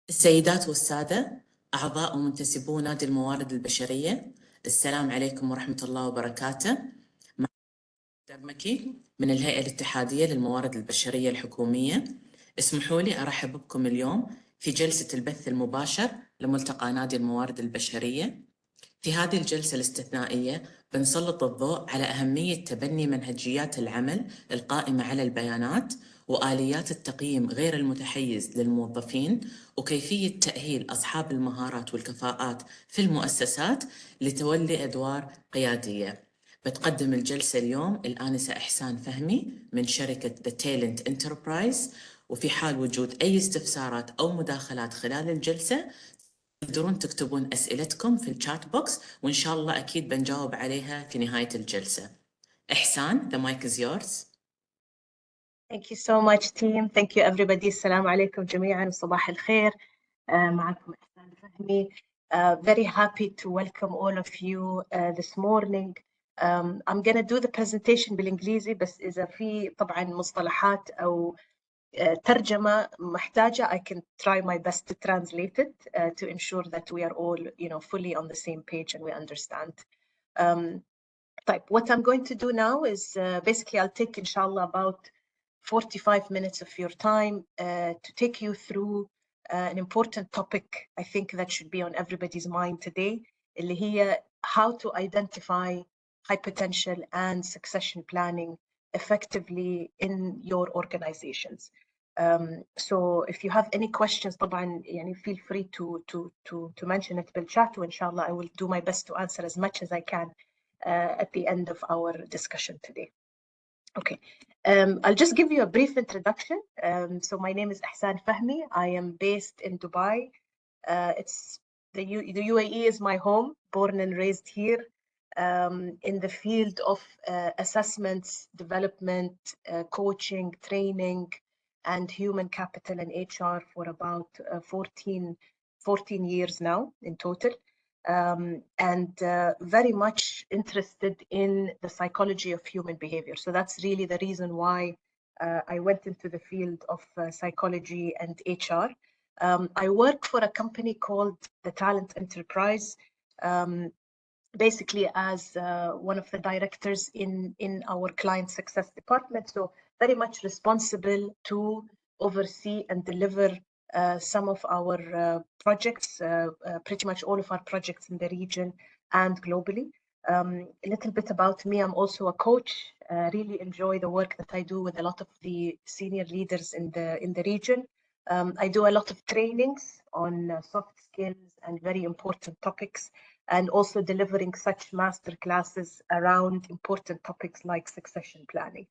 السيدات والسادة، أعضاء ومنتسبو نادي الموارد البشرية، السلام عليكم ورحمة الله وبركاته. مكي من الهيئة الاتحادية للموارد البشرية الحكومية. اسمحوا لي أرحب بكم اليوم في جلسة البث المباشر لملتقى نادي الموارد البشرية. في هذه الجلسة الاستثنائية بنسلط الضوء على أهمية تبني منهجيات العمل القائمة على البيانات وآليات التقييم غير المتحيز للموظفين، وكيفية تأهيل أصحاب المهارات والكفاءات في المؤسسات لتولي أدوار قيادية. بتقدم الجلسة اليوم الآنسة إحسان فهمي من شركة The Talent Enterprise. وفي حال وجود أي استفسارات أو مداخلات خلال الجلسة تقدرون تكتبون أسئلتكم في الشات بوكس، وإن شاء الله أكيد بنجاوب عليها في نهاية الجلسة. إحسان, the mic is yours. Thank you so much team. Thank you everybody. السلام عليكم جميعا وصباح الخير. معكم إحسان فهمي. Very happy to welcome all of you this morning. I'm gonna do the presentation بالإنجليزي، بس إذا في طبعا مصطلحات أو ترجمة محتاجة I can try my best to translate it to ensure that we are all fully on the same page and we understand. طيب, what I'm going to do now is basically I'll take inshallah about 45 minutes of your time to take you through an important topic I think that should be on everybody's mind today, اللي هي how to identify high potential and succession planning effectively in your organizations. So if you have any questions طبعا يعني feel free to mention it بالchat, وإن شاء الله I will do my best to answer as much as I can at the end of our discussion today. Okay, I'll just give you a brief introduction. So my name is Ihsan Fahmi. I am based in Dubai. It's the UAE is my home, born and raised here in the field of assessments, development, coaching, training, and human capital and HR for about 14 years now in total. And very much interested in the psychology of human behavior. So that's really the reason why I went into the field of psychology and HR. I work for a company called the Talent Enterprise, basically as one of the directors in our client success department. So very much responsible to oversee and deliver some of our projects, pretty much all of our projects in the region and globally. A little bit about me, I'm also a coach. Really enjoy the work that I do with a lot of the senior leaders in the region. I do a lot of trainings on soft skills and very important topics, and also delivering such master classes around important topics like succession planning.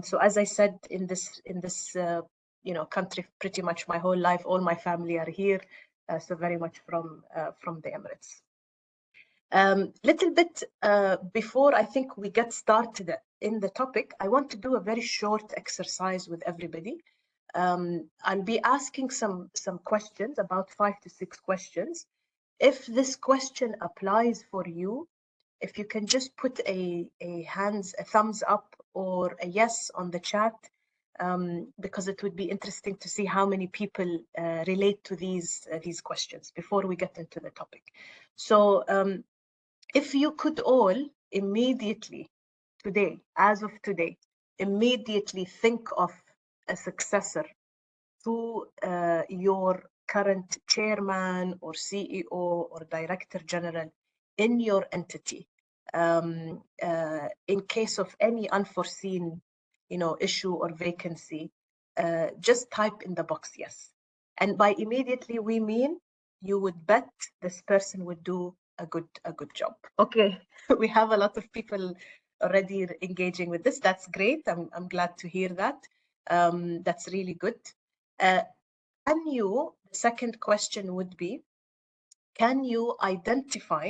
So as I said, in this country, pretty much my whole life, all my family are here, so very much from the Emirates. Little bit before I think we get started in the topic, I want to do a very short exercise with everybody. I'll be asking some questions, about 5 to 6 questions. If this question applies for you, if you can just put a thumbs up or a yes on the chat, because it would be interesting to see how many people relate to these questions before we get into the topic. So if you could all immediately today, as of today, immediately think of a successor to your current chairman or CEO or director general in your entity, in case of any unforeseen issue or vacancy, just type in the box yes. And by immediately we mean you would bet this person would do a good job. Okay, we have a lot of people already engaging with this. That's great. I'm glad to hear that. That's really good. The second question would be, can you identify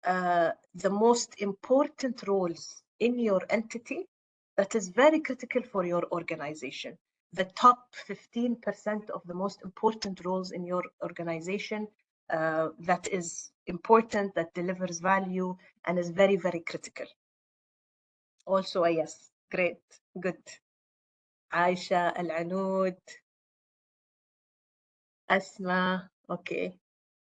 the most important roles in your entity that is very critical for your organization? The top 15% of the most important roles in your organization that is important, that delivers value, and is very, very critical. Also a yes. Great. Good. Aisha Al-Anud. Asma, okay.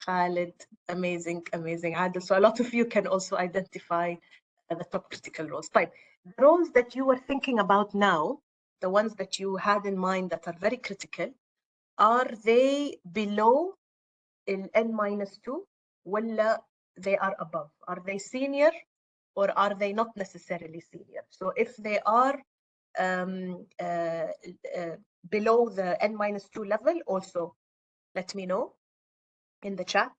Khalid, amazing, amazing. Adil, so a lot of you can also identify the top critical roles. Type the roles that you were thinking about now, the ones that you had in mind that are very critical, are they below in N-2, wala they are above? Are they senior or are they not necessarily senior? So if they are below the N-2 level, also let me know in the chat.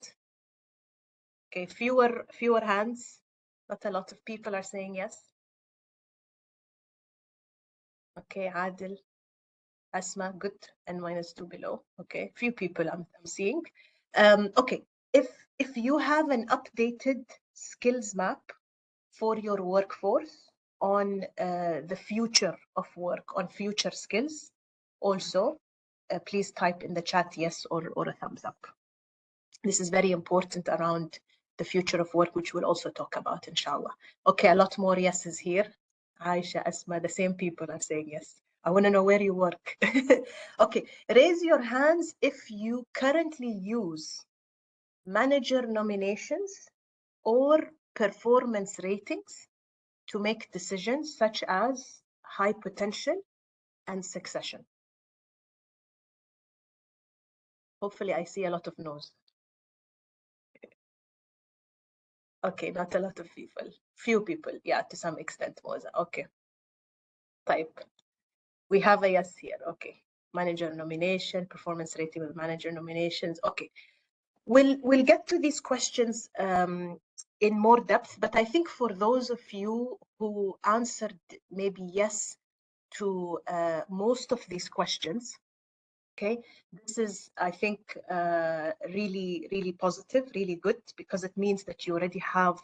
Okay, fewer hands, not a lot of people are saying yes. Okay, Adil, Asma, good, N-2 below. Okay, few people I'm seeing. Okay, if you have an updated skills map for your workforce on the future of work, on future skills, also please type in the chat yes or a thumbs up. This is very important around the future of work, which we'll also talk about, inshallah. Okay, a lot more yeses here. Aisha, Asma, the same people are saying yes. I want to know where you work. Okay, raise your hands if you currently use manager nominations or performance ratings to make decisions such as high potential and succession. Hopefully I see a lot of no's. Okay, not a lot of people. Few people, yeah, to some extent, Moza. Okay. Type. We have a yes here. Okay. Manager nomination, performance rating with manager nominations. Okay. We'll get to these questions in more depth, but I think for those of you who answered maybe yes to most of these questions, okay, this is, I think, really, really positive, really good, because it means that you already have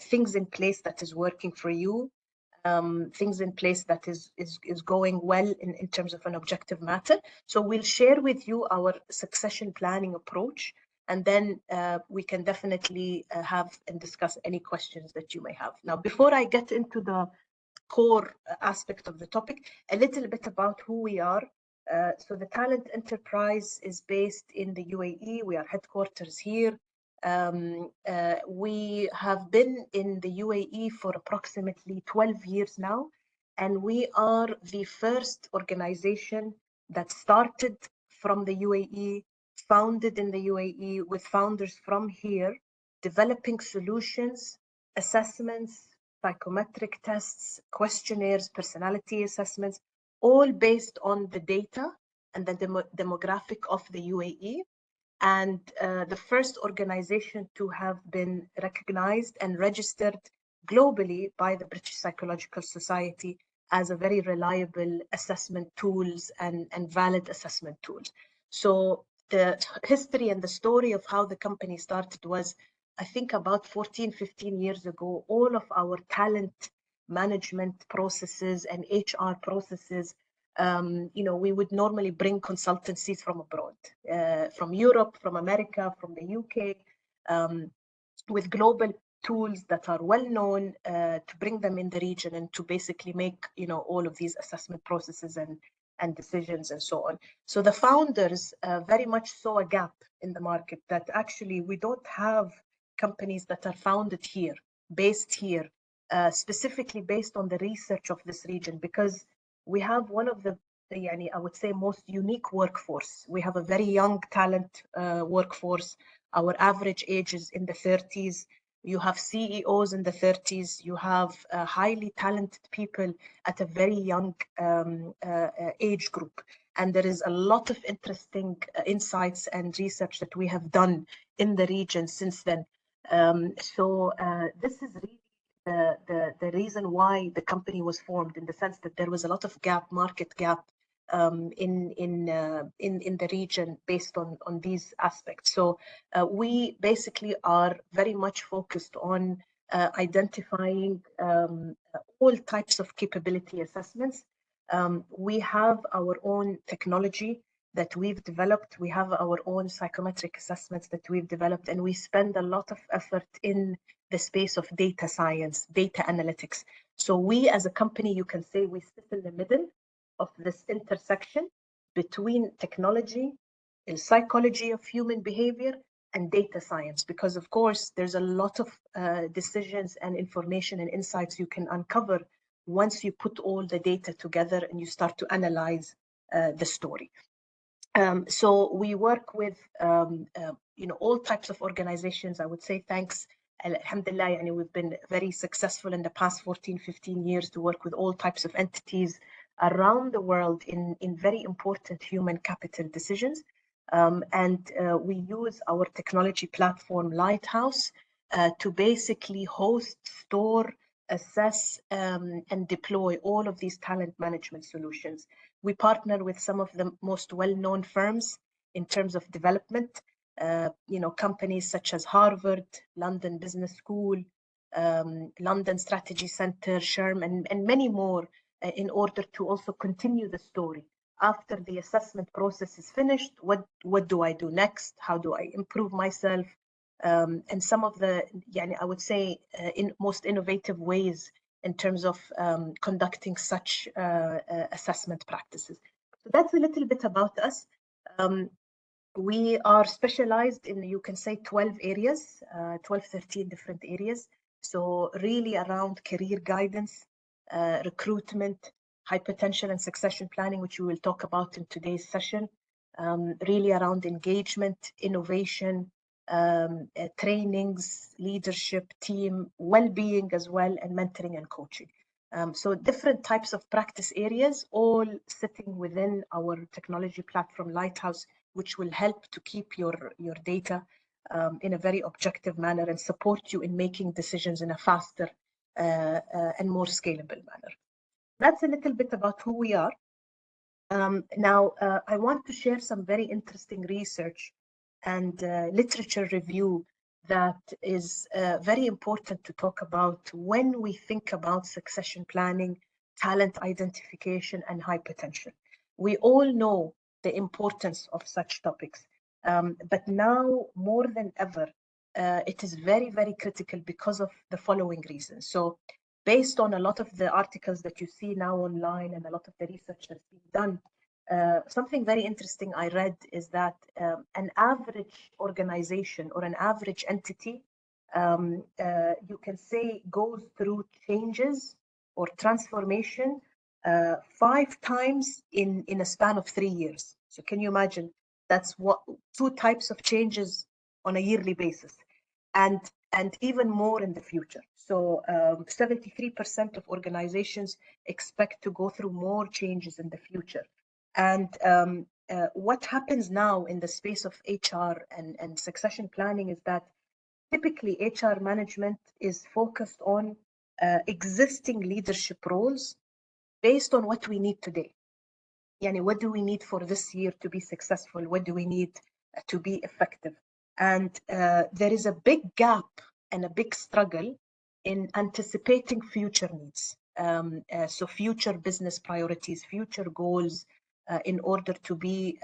things in place that is working for you, things in place that is going well in terms of an objective matter. So we'll share with you our succession planning approach, and then we can definitely have and discuss any questions that you may have. Now, before I get into the core aspect of the topic, a little bit about who we are. So the Talent Enterprise is based in the UAE. We are headquarters here. We have been in the UAE for approximately 12 years now, and we are the first organization that started from the UAE, founded in the UAE with founders from here, developing solutions, assessments, psychometric tests, questionnaires, personality assessments, all based on the data and the demographic of the UAE. And the first organization to have been recognized and registered globally by the British Psychological Society as a very reliable assessment tools and valid assessment tools. So the history and the story of how the company started was, I think, about 14, 15 years ago. All of our talent management processes and HR processes, we would normally bring consultancies from abroad, from Europe, from America, from the UK, with global tools that are well known, to bring them in the region and to basically make, all of these assessment processes and decisions and so on. So the founders very much saw a gap in the market, that actually we don't have companies that are founded here, based here, specifically based on the research of this region, because we have one of the, I would say, most unique workforce. We have a very young talent workforce. Our average age is in the 30s. You have CEOs in the 30s. You have highly talented people at a very young age group. And there is a lot of interesting insights and research that we have done in the region since then. So this is really the reason why the company was formed, in the sense that there was a lot of market gap in the region based on these aspects. So we basically are very much focused on identifying all types of capability assessments. We have our own technology that we've developed. We have our own psychometric assessments that we've developed, and we spend a lot of effort in the space of data science, data analytics. So we, as a company, you can say we sit in the middle of this intersection between technology, psychology of human behavior and data science, because of course there's a lot of decisions and information and insights you can uncover once you put all the data together and you start to analyze the story. So we work with all types of organizations. I would say thanks, alhamdulillah, we've been very successful in the past 14-15 years to work with all types of entities around the world in very important human capital decisions. We use our technology platform Lighthouse to basically host, store, assess, and deploy all of these talent management solutions. We partner with some of the most well-known firms in terms of development, companies such as Harvard, London Business School, London Strategy Center, SHRM, and many more, in order to also continue the story. After the assessment process is finished, what do I do next? How do I improve myself? And some of the, I would say, most innovative ways in terms of conducting such assessment practices. So that's a little bit about us. We are specialized in, you can say, 12 areas, 12, 13 different areas. So really around career guidance, recruitment, high potential and succession planning, which we will talk about in today's session, really around engagement, innovation, trainings, leadership, team, well-being as well, and mentoring and coaching. So different types of practice areas, all sitting within our technology platform Lighthouse, which will help to keep your data in a very objective manner and support you in making decisions in a faster and more scalable manner. That's a little bit about who we are. Now, I want to share some very interesting research and literature review that is very important to talk about when we think about succession planning, talent identification, and high potential. We all know the importance of such topics, but now more than ever, it is very, very critical because of the following reasons. So based on a lot of the articles that you see now online and a lot of the research that's been done, something very interesting I read is that an average organization or an average entity, you can say, goes through changes or transformation 5 times in a span of 3 years. So can you imagine? That's 2 types of changes on a yearly basis, and even more in the future. So 73% of organizations expect to go through more changes in the future. And what happens now in the space of HR and succession planning is that typically HR management is focused on existing leadership roles based on what we need today. What do we need for this year to be successful? What do we need to be effective? And there is a big gap and a big struggle in anticipating future needs. So future business priorities, future goals, in order to be,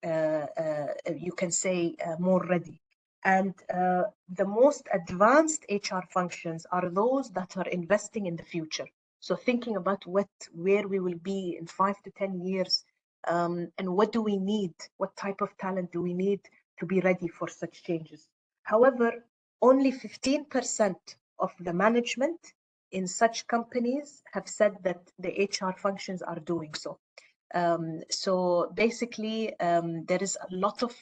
you can say, more ready. And the most advanced HR functions are those that are investing in the future. So thinking about where we will be in 5 to 10 years, and what do we need? What type of talent do we need to be ready for such changes? However, only 15% of the management in such companies have said that the HR functions are doing so. So basically, there is a lot of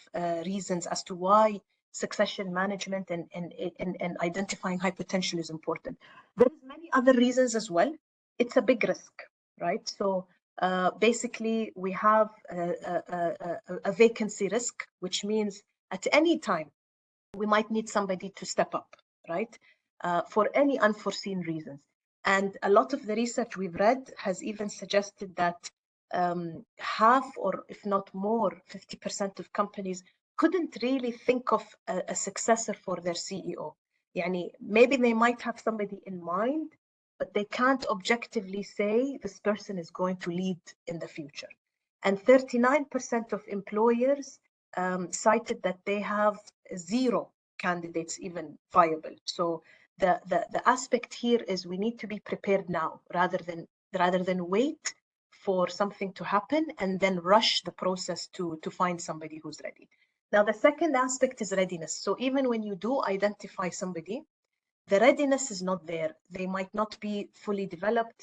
reasons as to why succession management and identifying high potential is important. There is many other reasons as well. It's a big risk, right? So basically, we have a vacancy risk, which means at any time, we might need somebody to step up, right? For any unforeseen reasons. And a lot of the research we've read has even suggested that half, or if not more, 50% of companies couldn't really think of a successor for their CEO. Maybe they might have somebody in mind, but they can't objectively say this person is going to lead in the future. And 39% of employers cited that they have 0 candidates even viable. So the aspect here is we need to be prepared now rather than wait for something to happen and then rush the process to find somebody who's ready. Now, the second aspect is readiness. So even when you do identify somebody, the readiness is not there. They might not be fully developed.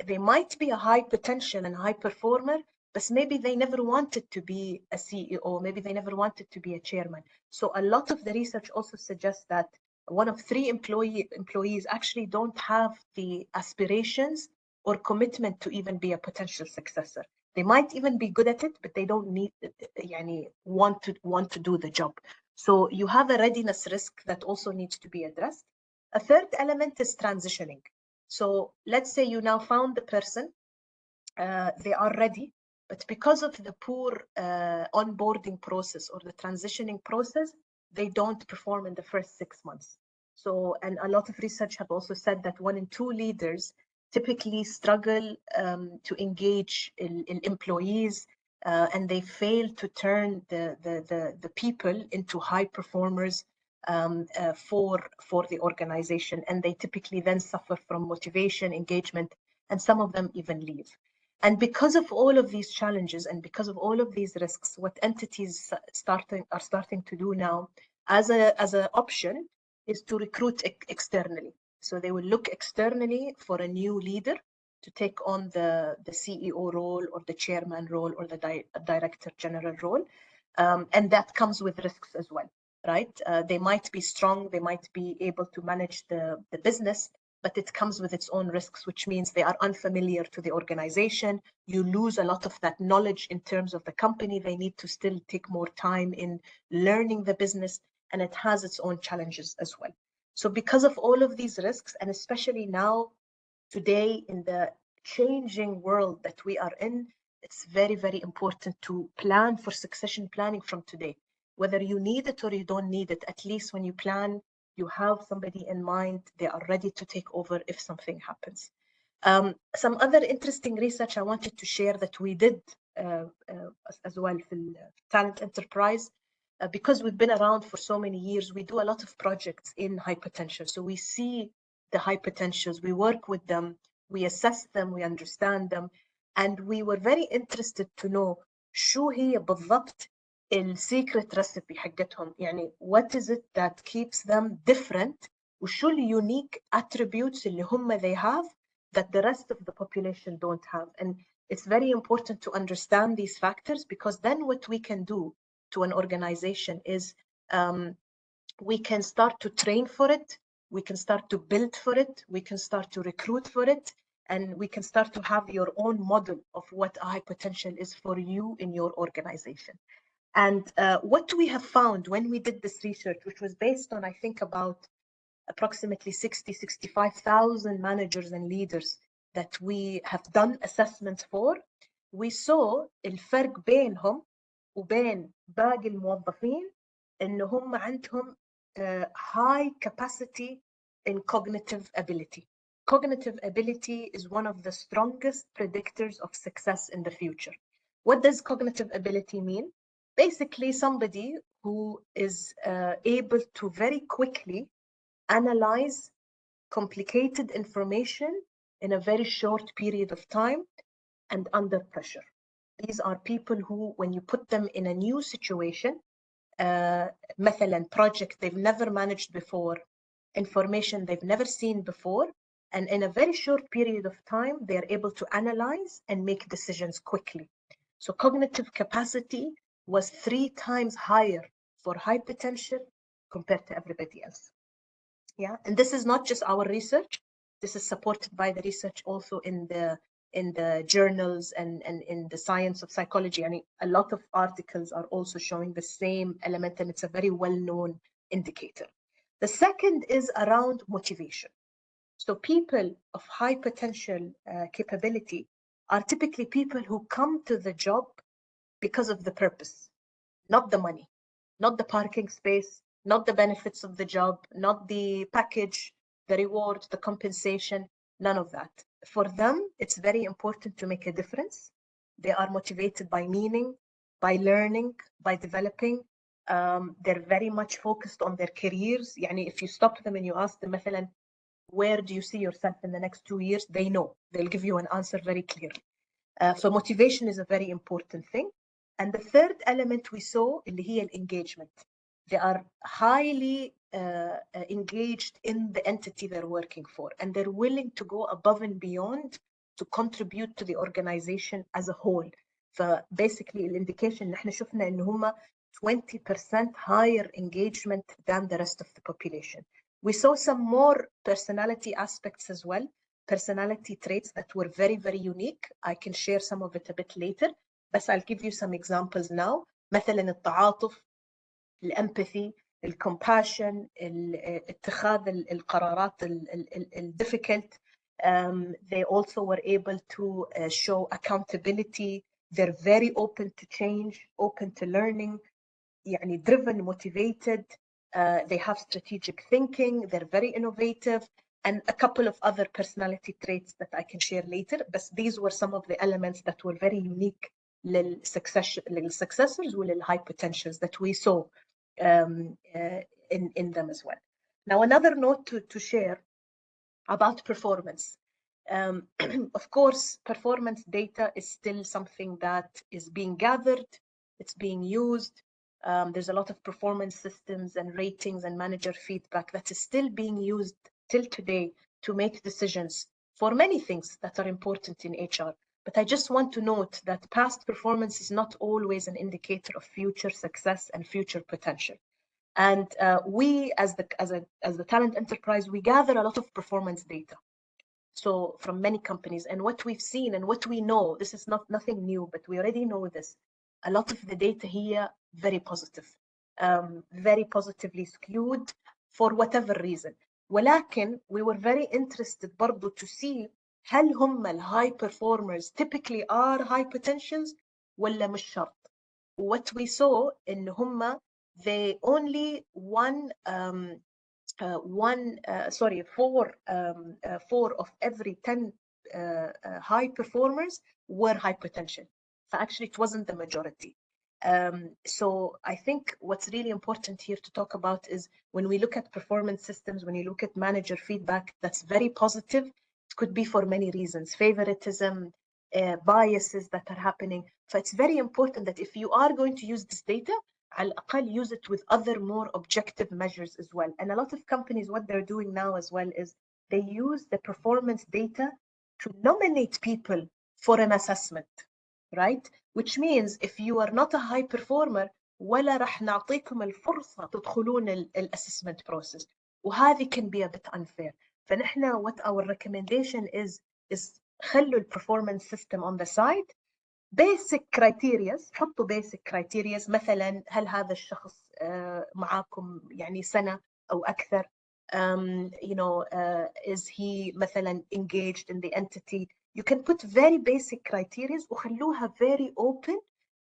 They might be a high potential and high performer, but maybe they never wanted to be a CEO. Maybe they never wanted to be a chairman. So a lot of the research also suggests that 1 of 3 employees actually don't have the aspirations or commitment to even be a potential successor. They might even be good at it, but they don't want to do the job. So you have a readiness risk that also needs to be addressed. A third element is transitioning. So let's say you now found the person, they are ready, but because of the poor onboarding process or the transitioning process, they don't perform in the first 6 months. So, and a lot of research have also said that 1 in 2 leaders typically struggle to engage in employees, and they fail to turn the people into high performers for the organization, and they typically then suffer from motivation, engagement, and some of them even leave. And because of all of these challenges and because of all of these risks, what entities are starting to do now as an option is to recruit externally. So they will look externally for a new leader to take on the CEO role or the chairman role or the director general role. And that comes with risks as well, right? They might be strong, they might be able to manage the business, but it comes with its own risks, which means they are unfamiliar to the organization. You lose a lot of that knowledge in terms of the company. They need to still take more time in learning the business, and it has its own challenges as well. So because of all of these risks, and especially now, today, in the changing world that we are in, it's very, very important to plan for succession planning from today. Whether you need it or you don't need it, at least when you plan, you have somebody in mind, they are ready to take over if something happens. Some other interesting research I wanted to share that we did as well in Talent Enterprise, because we've been around for so many years, we do a lot of projects in high potential. So we see the high potentials, we work with them, we assess them, we understand them, and we were very interested to know شو هي بالضبط السيكريت ريسيبي حقتهم. يعني what is it that keeps them different وشو اليونيك attributes اللي هم they have that the rest of the population don't have. And it's very important to understand these factors, because then what we can do to an organization is we can start to train for it, we can start to build for it, we can start to recruit for it, and we can start to have your own model of what a high potential is for you in your organization. And what we have found when we did this research, which was based on, I think, about approximately 65,000 managers and leaders that we have done assessments for, we saw الفرق بينهم وبين باقي الموظفين إن هم عندهم high capacity in cognitive ability. Cognitive ability is one of the strongest predictors of success in the future. What does cognitive ability mean? Basically, somebody who is able to very quickly analyze complicated information in a very short period of time and under pressure. These are people who, when you put them in a new situation, مثلا project they've never managed before, information they've never seen before, and in a very short period of time, they're able to analyze and make decisions quickly. So cognitive capacity was 3 times higher for high potential compared to everybody else. Yeah, and this is not just our research. This is supported by the research also in the journals and in the science of psychology. I mean, a lot of articles are also showing the same element, and it's a very well-known indicator. The second is around motivation. So people of high potential capability are typically people who come to the job because of the purpose, not the money, not the parking space, not the benefits of the job, not the package, the reward, the compensation, none of that. For them, it's very important to make a difference. They are motivated by meaning, by learning, by developing. They're very much focused on their careers. يعني if you stop them and you ask them, مثلا, where do you see yourself in the next 2 years? They know. They'll give you an answer very clearly. So motivation is a very important thing. And the third element we saw اللي هي engagement. They are highly engaged in the entity they're working for, and they're willing to go above and beyond to contribute to the organization as a whole. So basically the indication نحن شفنا إن هم 20% higher engagement than the rest of the population. We saw some more personality aspects as well, personality traits that were very, very unique. I can share some of it a bit later, but I'll give you some examples now. مثلا التعاطف, الempathy, الcompassion, اتخاذ القرارات difficult. They also were able to show accountability. They're very open to change, open to learning, يعني driven, motivated. They have strategic thinking. They're very innovative, and a couple of other personality traits that I can share later. But these were some of the elements that were very unique للsuccessors وللhigh potentials that we saw in them as well. Now, another note to share about performance. Of course, performance data is still something that is being gathered, it's being used. There's a lot of performance systems and ratings and manager feedback that is still being used till today to make decisions for many things that are important in HR. But I just want to note that past performance is not always an indicator of future success and future potential. And we, as the talent enterprise, we gather a lot of performance data. So from many companies, and what we've seen and what we know, this is nothing new, but we already know this. A lot of the data here very positive, very positively skewed for whatever reason. ولكن we were very interested برضو to see هل هم high performers typically are high potentials ولا مش شرط. What we saw إن هم they only four of every 10 high performers were high potential. So actually it wasn't the majority. So I think what's really important here to talk about is when we look at performance systems, when you look at manager feedback, that's very positive. It could be for many reasons, favoritism, biases that are happening. So it's very important that if you are going to use this data, على الأقل use it with other more objective measures as well. And a lot of companies, what they're doing now as well is they use the performance data to nominate people for an assessment, right? Which means if you are not a high performer, ولا رح نعطيكم الفرصة تدخلون الأسسمنت process. وهذه can be a bit unfair. فنحن what our recommendation is خلوا performance system on the side. basic criteria, حطوا basic criteria مثلا هل هذا الشخص معاكم يعني سنة أو أكثر, is he مثلا engaged in the entity. You can put very basic criteria وخلوها very open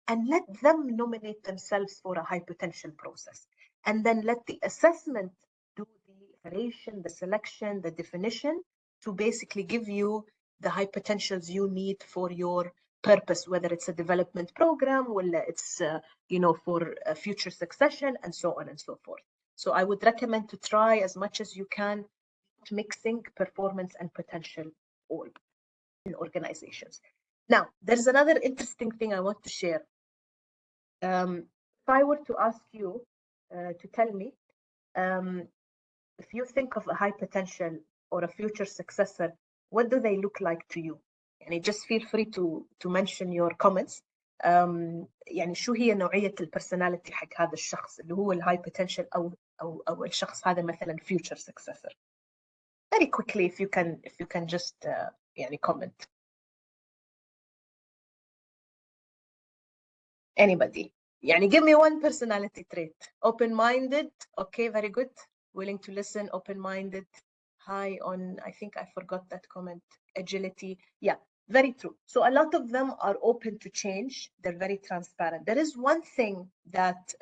and let them nominate themselves for a high potential process. And then let the assessment do the evaluation, the selection, the definition to basically give you the high potentials you need for your purpose, whether it's a development program or it's for a future succession and so on and so forth. So I would recommend to try as much as you can mixing performance and potential all in organizations. Now, there's another interesting thing I want to share. If I were to ask you to tell me if you think of a high potential or a future successor, what do they look like to you? يعني just feel free to mention your comments. يعني شو هي نوعية البرسوناليتي حق هذا الشخص اللي هو الهاي potential أو الشخص هذا مثلا future successor. Very quickly if you can just يعني comment. Anybody? يعني give me one personality trait. Open-minded. Okay, very good. Willing to listen, open-minded. High on, I think I forgot that comment. Agility. Yeah. Very true. So a lot of them are open to change. They're very transparent. There is one thing that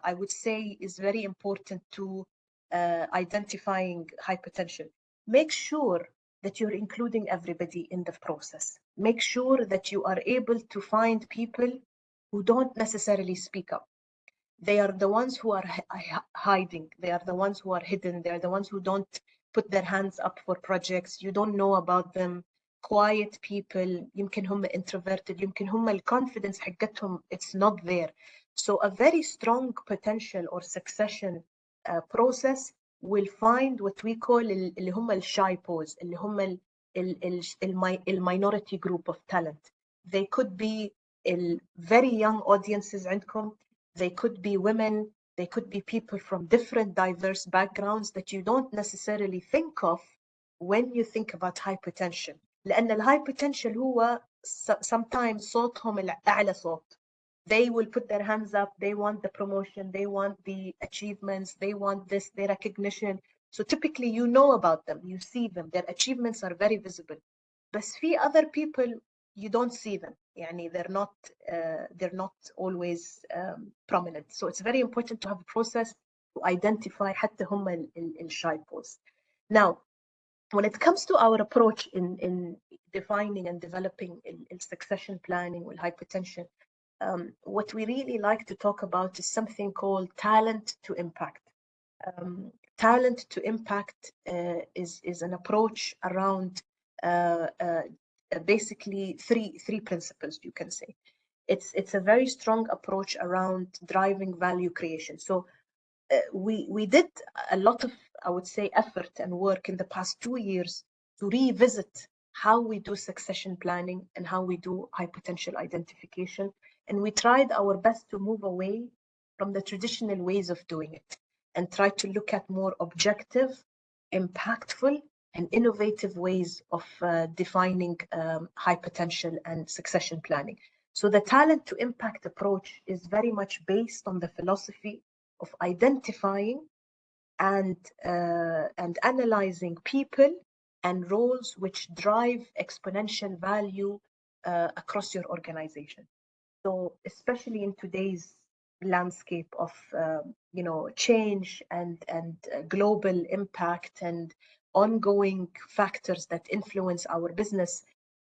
I would say is very important to identifying high potential. Make sure that you're including everybody in the process. Make sure that you are able to find people who don't necessarily speak up. They are the ones who are hiding. They are the ones who are hidden. They are the ones who don't put their hands up for projects. You don't know about them. quiet people يمكن هم introverted يمكن هم confidence حقتهم it's not there. So a very strong potential or succession process will find what we call اللي هم shy pose اللي هم minority group of talent. They could be very young audiences عندكم, they could be women, they could be people from different diverse backgrounds that you don't necessarily think of when you think about high potential. لأن الهاي potential هو sometimes صوتهم الأعلى صوت. They will put their hands up, they want the promotion, they want the achievements, they want this, their recognition. So typically you know about them, you see them, their achievements are very visible. But في other people, you don't see them. يعني they're not always prominent. So it's very important to have a process to identify حتى هم shy pose. Now, when it comes to our approach in defining and developing succession planning with high potential, what we really like to talk about is something called talent to impact. Talent to impact is an approach around basically three principles, you can say. It's a very strong approach around driving value creation. So we did a lot of, I would say, effort and work in the past 2 years to revisit how we do succession planning and how we do high potential identification. And we tried our best to move away from the traditional ways of doing it and try to look at more objective, impactful, and innovative ways of defining high potential and succession planning. So the talent to impact approach is very much based on the philosophy of identifying and analyzing people and roles which drive exponential value across your organization. So especially in today's landscape of change and global impact and ongoing factors that influence our business,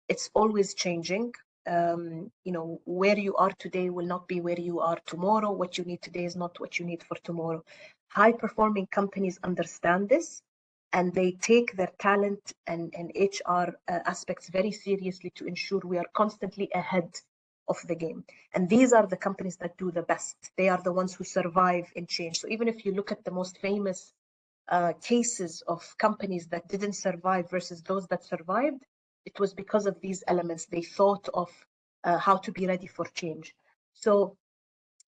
it's always changing. Where you are today will not be where you are tomorrow. What you need today is not what you need for tomorrow. High performing companies understand this, and they take their talent and HR aspects very seriously to ensure we are constantly ahead of the game. And these are the companies that do the best. They are the ones who survive in change. So even if you look at the most famous cases of companies that didn't survive versus those that survived, it was because of these elements. They thought of how to be ready for change. So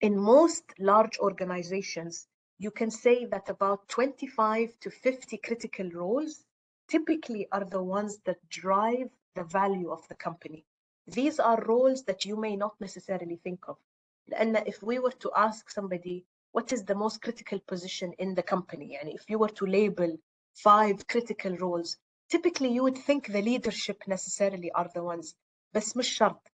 in most large organizations, you can say that about 25 to 50 critical roles typically are the ones that drive the value of the company. These are roles that you may not necessarily think of. And if we were to ask somebody, what is the most critical position in the company? And if you were to label 5 critical roles, typically you would think the leadership necessarily are the ones. بس مش شرط.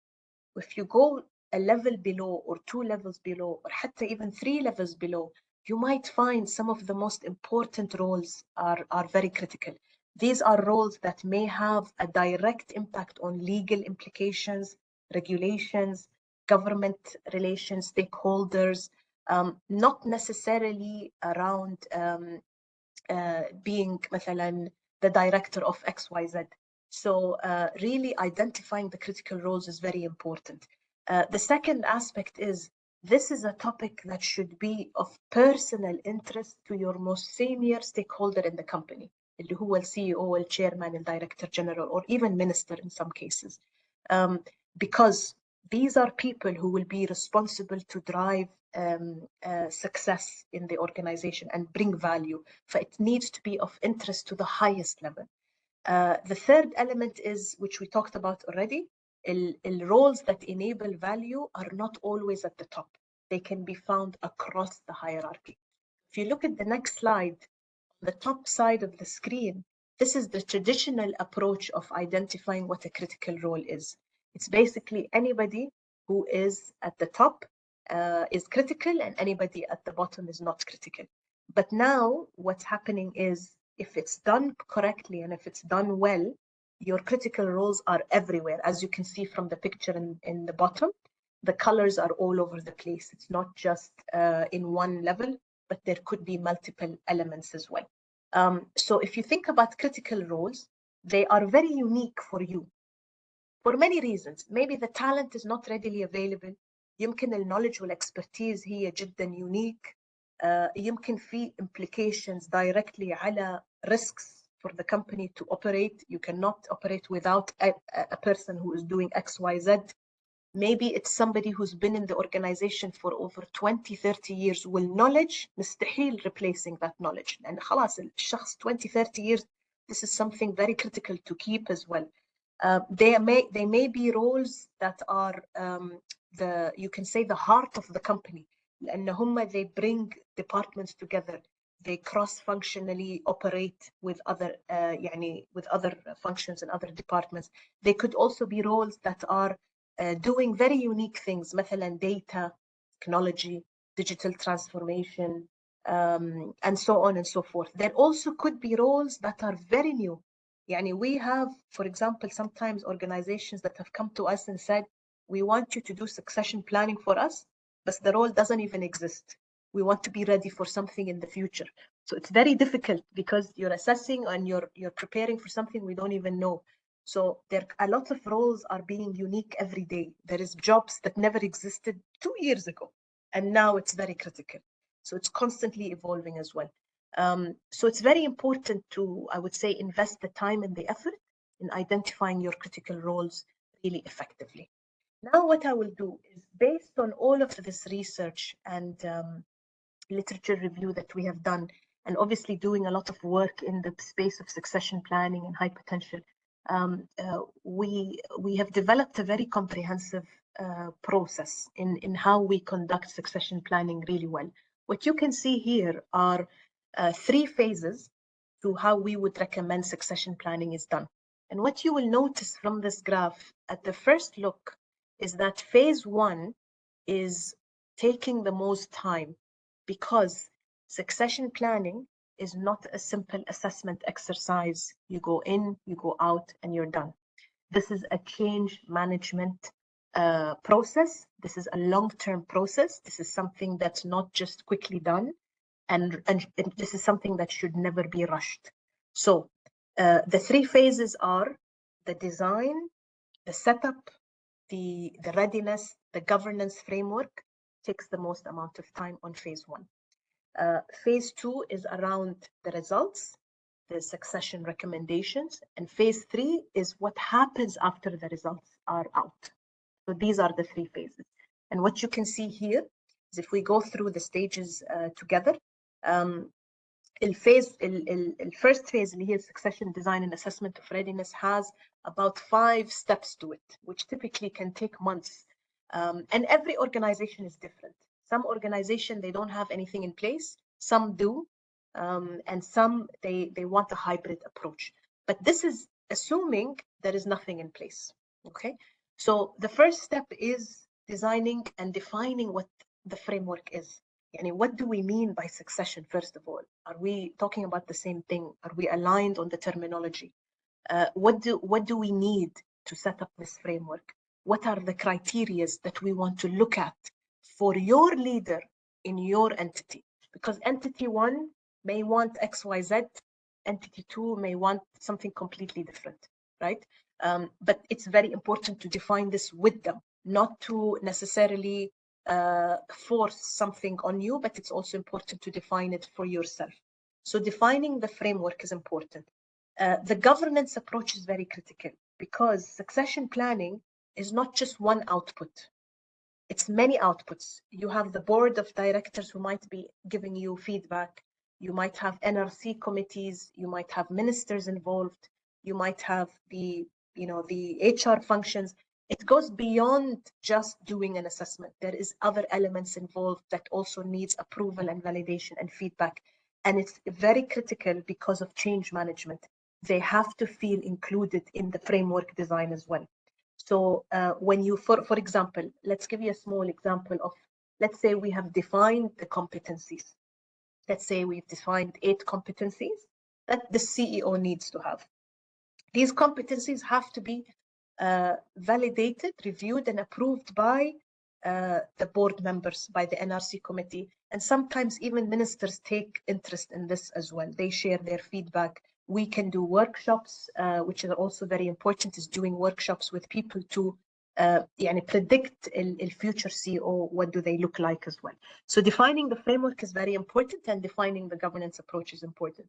If you go a level below or 2 levels below or حتى even 3 levels below, you might find some of the most important roles are very critical. These are roles that may have a direct impact on legal implications, regulations, government relations, stakeholders, not necessarily around being مثلا the director of XYZ. So really identifying the critical roles is very important. The second aspect is this is a topic that should be of personal interest to your most senior stakeholder in the company, اللي هو CEO, chairman, director general, or even minister in some cases. Because these are people who will be responsible to drive success in the organization and bring value. So it needs to be of interest to the highest level. The third element is, which we talked about already, roles that enable value are not always at the top. They can be found across the hierarchy. If you look at the next slide, on the top side of the screen, this is the traditional approach of identifying what a critical role is. It's basically anybody who is at the top is critical and anybody at the bottom is not critical. But now what's happening is, if it's done correctly and if it's done well, your critical roles are everywhere. As you can see from the picture in the bottom, the colors are all over the place. It's not just in one level, but there could be multiple elements as well. So if you think about critical roles, they are very unique for you. for many reasons. Maybe the talent is not readily available. يمكن الكنولج والاكسبرتيز هي جدا unique. يمكن في implications directly على risks for the company to operate. You cannot operate without a person who is doing X, Y, Z. Maybe it's somebody who's been in the organization for over 20, 30 years والknowledge مستحيل replacing that knowledge. لأن خلاص الشخص 20, 30 years, this is something very critical to keep as well. They may be roles that are you can say the heart of the company. لأن هم they bring departments together. They cross-functionally operate with other with other functions and other departments. They could also be roles that are doing very unique things, مثلا data, technology, digital transformation, and so on and so forth. There also could be roles that are very new. We have, for example, sometimes organizations that have come to us and said, we want you to do succession planning for us, but the role doesn't even exist. We want to be ready for something in the future. So it's very difficult because you're assessing and you're preparing for something we don't even know. So there a lot of roles are being unique every day. There is jobs that never existed 2 years ago, and now it's very critical. So it's constantly evolving as well. So it's very important to, I would say, invest the time and the effort in identifying your critical roles really effectively. Now what I will do is, based on all of this research and literature review that we have done, and obviously doing a lot of work in the space of succession planning and high potential, we have developed a very comprehensive process in how we conduct succession planning really well. What you can see here are 3 phases to how we would recommend succession planning is done. And what you will notice from this graph at the first look is that phase 1 is taking the most time, because succession planning is not a simple assessment exercise. You go in, you go out, and you're done. This is a change management process. This is a long-term process. This is something that's not just quickly done, and this is something that should never be rushed. So the 3 phases are the design, the setup, the readiness, the governance framework takes the most amount of time on phase 1. Phase 2 is around the results, the succession recommendations, and phase 3 is what happens after the results are out. So these are the 3 phases. And what you can see here is, if we go through the stages together, the first phase, اللي هي succession design and assessment of readiness, has about 5 steps to it, which typically can take months. And every organization is different. Some organization, they don't have anything in place. Some do, and some they want a hybrid approach. But this is assuming there is nothing in place. Okay, so the first step is designing and defining what the framework is. What do we mean by succession? First of all, are we talking about the same thing? Are we aligned on the terminology? What do we need to set up this framework? What are the criteria that we want to look at for your leader in your entity? Because entity 1 may want XYZ, entity 2 may want something completely different, right? But it's very important to define this with them, not to necessarily force something on you, but it's also important to define it for yourself. So defining the framework is important. The governance approach is very critical, because succession planning is not just one output. It's many outputs. You have the board of directors who might be giving you feedback. You might have NRC committees. You might have ministers involved. You might have the HR functions. It goes beyond just doing an assessment. There is other elements involved that also needs approval and validation and feedback. And it's very critical because of change management. They have to feel included in the framework design as well. So when you, for example, let's give you a small example of, let's say we have defined the competencies. Let's say we've defined 8 competencies that the CEO needs to have. These competencies have to be validated, reviewed, and approved by the board members, by the NRC committee, and sometimes even ministers take interest in this as well. They share their feedback We can do workshops, which are also very important, is doing workshops with people to predict the future CEO, what do they look like as well. So defining the framework is very important, and defining the governance approach is important.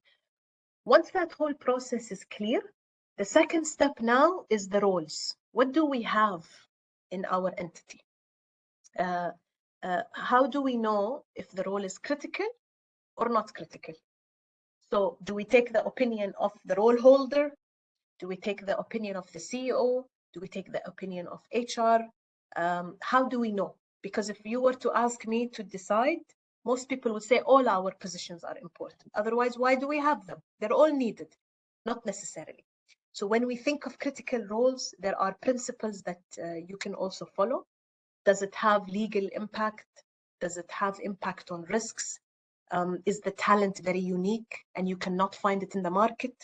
Once that whole process is clear, the second step now is the roles. What do we have in our entity? How do we know if the role is critical or not critical? So do we take the opinion of the role holder? Do we take the opinion of the CEO? Do we take the opinion of HR? How do we know? Because if you were to ask me to decide, most people would say all our positions are important. Otherwise, why do we have them? They're all needed, not necessarily. So when we think of critical roles, there are principles that you can also follow. Does it have legal impact? Does it have impact on risks? Is the talent very unique and you cannot find it in the market?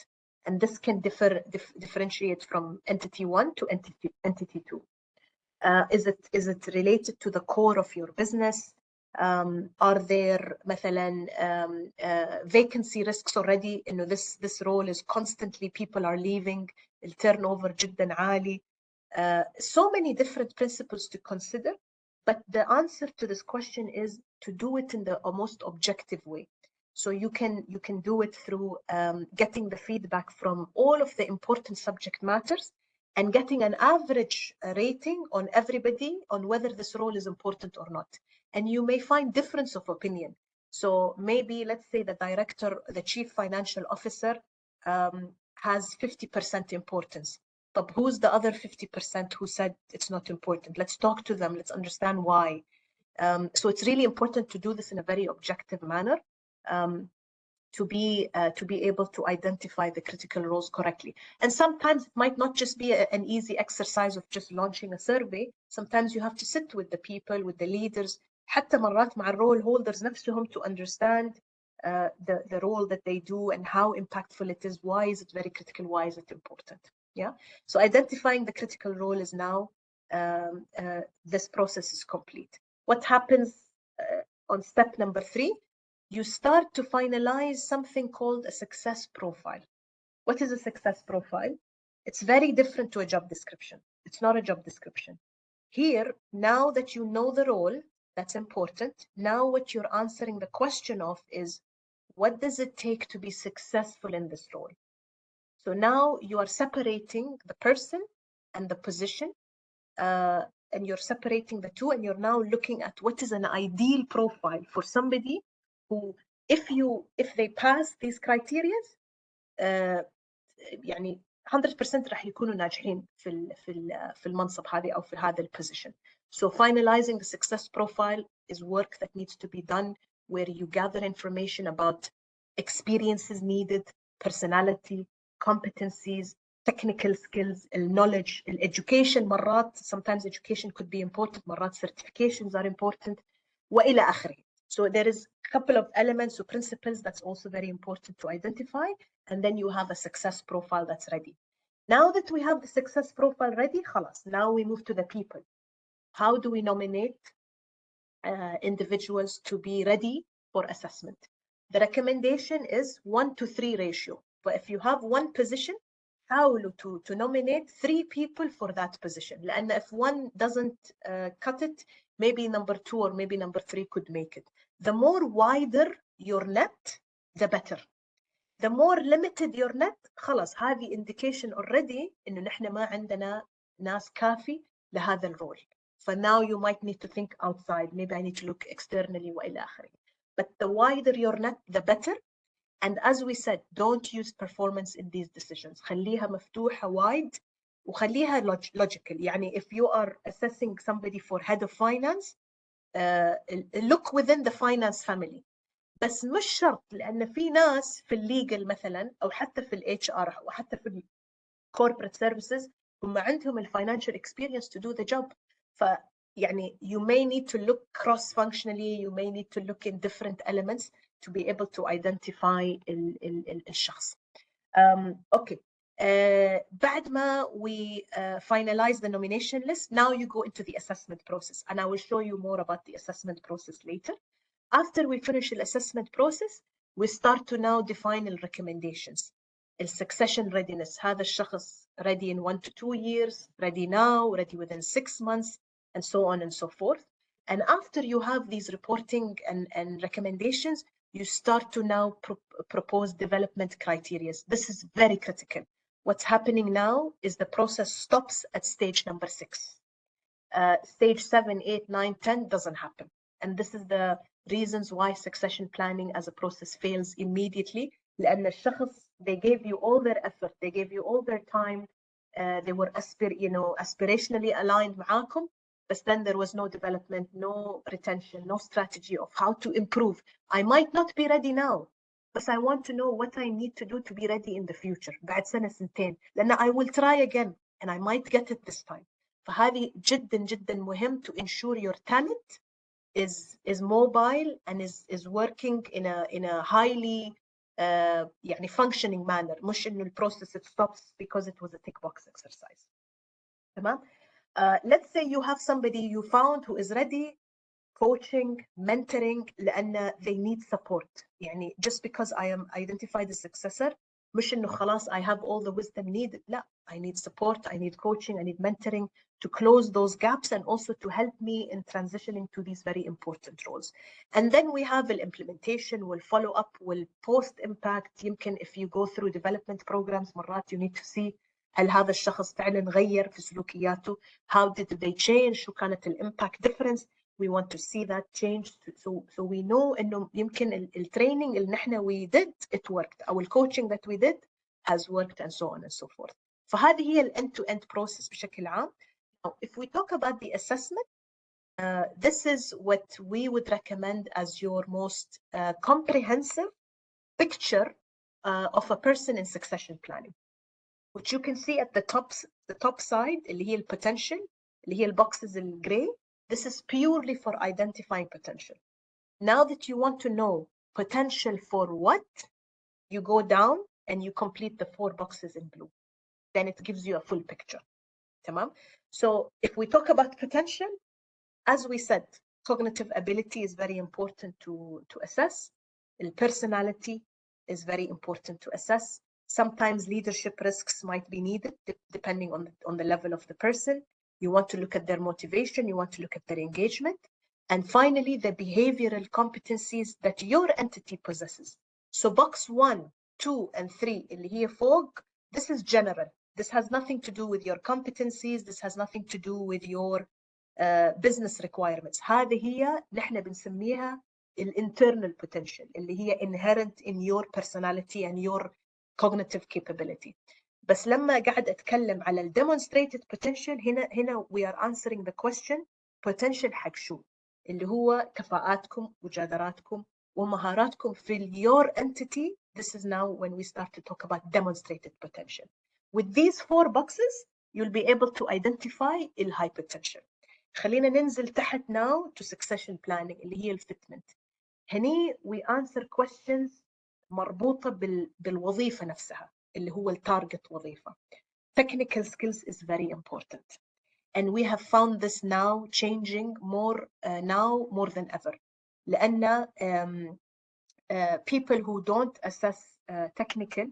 And this can differentiate from entity 1 to entity 2. Is it related to the core of your business? Are there مثلا vacancy risks already? You know, this role is constantly, people are leaving, the turnover جدا عالي. So many different principles to consider, but the answer to this question is to do it in the most objective way. So you can do it through getting the feedback from all of the important subject matters and getting an average rating on everybody on whether this role is important or not. And you may find difference of opinion. So maybe let's say the director, the chief financial officer has 50% importance. But who's the other 50% who said it's not important? Let's talk to them. Let's understand why. So it's really important to do this in a very objective manner to be able to identify the critical roles correctly. And sometimes it might not just be an easy exercise of just launching a survey. Sometimes you have to sit with the people, with the leaders, حتى مرات مع الرول holders نفسهم to understand the role that they do and how impactful it is. Why is it very critical? Why is it important? Yeah. So identifying the critical role is now, this process is complete. What happens on step number 3? You start to finalize something called a success profile. What is a success profile? It's very different to a job description. It's not a job description. Here, now that you know the role, that's important. Now what you're answering the question of is, what does it take to be successful in this role? So now you are separating the person and the position, and you're separating the two, and you're now looking at what is an ideal profile for somebody who, if they pass these criteria, يعني 100% راح يكونوا ناجحين في المنصب هذه أو في هذا الposition. So finalizing the success profile is work that needs to be done, where you gather information about experiences needed, personality, competencies, technical skills, knowledge, education. مرات sometimes education could be important, مرات certifications are important, وإلى آخره. So there is a couple of elements or principles that's also very important to identify, and then you have a success profile that's ready. Now that we have the success profile ready, خلاص, now we move to the people. How do we nominate individuals to be ready for assessment? The recommendation is 1-to-3 ratio. But if you have one position, حاولوا to nominate 3 people for that position. لأن if one doesn't cut it, maybe number 2 or maybe number 3 could make it. The more wider your net, the better. The more limited your net, خلاص هذه indication already إنه نحن ما عندنا ناس كافي لهذا الرول. So now you might need to think outside. Maybe I need to look externally وإلى آخره. But the wider your net, the better. And as we said, don't use performance in these decisions. خليها مفتوحة wide وخليها logical. يعني if you are assessing somebody for head of finance, look within the finance family. بس مش شرط، لأن في ناس في الليجل مثلا أو حتى في ال HR أو حتى في corporate services هم عندهم ال financial experience to do the job. فيعني you may need to look cross-functionally, you may need to look in different elements to be able to identify الشخص. Okay. بعد ما we finalize the nomination list, now you go into the assessment process, and I will show you more about the assessment process later. After we finish the assessment process, we start to now define the recommendations. succession readiness. هذا الشخص ready in 1 to 2 years, ready now, ready within 6 months, and so on and so forth. And after you have these reporting and recommendations, you start to now propose development criteria. This is very critical. What's happening now is the process stops at stage number 6. Stage 7, 8, 9, 10 doesn't happen. And this is the reasons why succession planning as a process fails immediately. لأن الشخص, they gave you all their effort, they gave you all their time, they were aspirationally aligned معاكم, but then there was no development, no retention, no strategy of how to improve. I might not be ready now, but I want to know what I need to do to be ready in the future. بعد سنة سنتين, لأن I will try again and I might get it this time. فهذه جدا جدا مهم to ensure your talent is mobile and is working in a highly يعني functioning manner. مش إنه البروسيس it stops because it was a tick box exercise. تمام? Let's say you have somebody you found who is ready, coaching, mentoring, لأن they need support. يعني just because I am identified as successor, مش إنه خلاص I have all the wisdom needed. لا, I need support, I need coaching, I need mentoring to close those gaps and also to help me in transitioning to these very important roles. And then we have the implementation, will follow up, will post impact. يمكن if you go through development programs مرات you need to see هل هذا الشخص فعلا غير في سلوكياته, how did they change, شو كانت impact difference. We want to see that change so we know إنه يمكن الtraining اللي نحن we did it worked, أو coaching that we did has worked, and so on and so forth. فهذه هي end-to-end process بشكل عام. Now, if we talk about the assessment, this is what we would recommend as your most comprehensive picture of a person in succession planning, which you can see at the top side اللي هي potential, اللي هي boxes in gray. This is purely for identifying potential. Now that you want to know potential for what, you go down and you complete the 4 boxes in blue. Then it gives you a full picture. Tamam? So if we talk about potential, as we said, cognitive ability is very important to assess. The personality is very important to assess. Sometimes leadership risks might be needed depending on the level of the person. You want to look at their motivation, you want to look at their engagement. And finally, the behavioral competencies that your entity possesses. So box 1, 2, and 3, اللي هي فوق, this is general. This has nothing to do with your competencies. This has nothing to do with your business requirements. هذه هي نحن بنسميها internal potential, اللي هي inherent in your personality and your cognitive capability. بس لما قاعد أتكلم على demonstrated potential, هنا we are answering the question potential حق شو, اللي هو كفاءاتكم وجداراتكم ومهاراتكم في your entity. This is now when we start to talk about demonstrated potential. With these 4 boxes, you'll be able to identify high potential. خلينا ننزل تحت now to succession planning اللي هي الفيتمنت. هني we answer questions مربوطة بالوظيفة نفسها اللي هو التارجت وظيفة. Technical skills is very important. And we have found this now changing more than ever. لأن people who don't assess technical,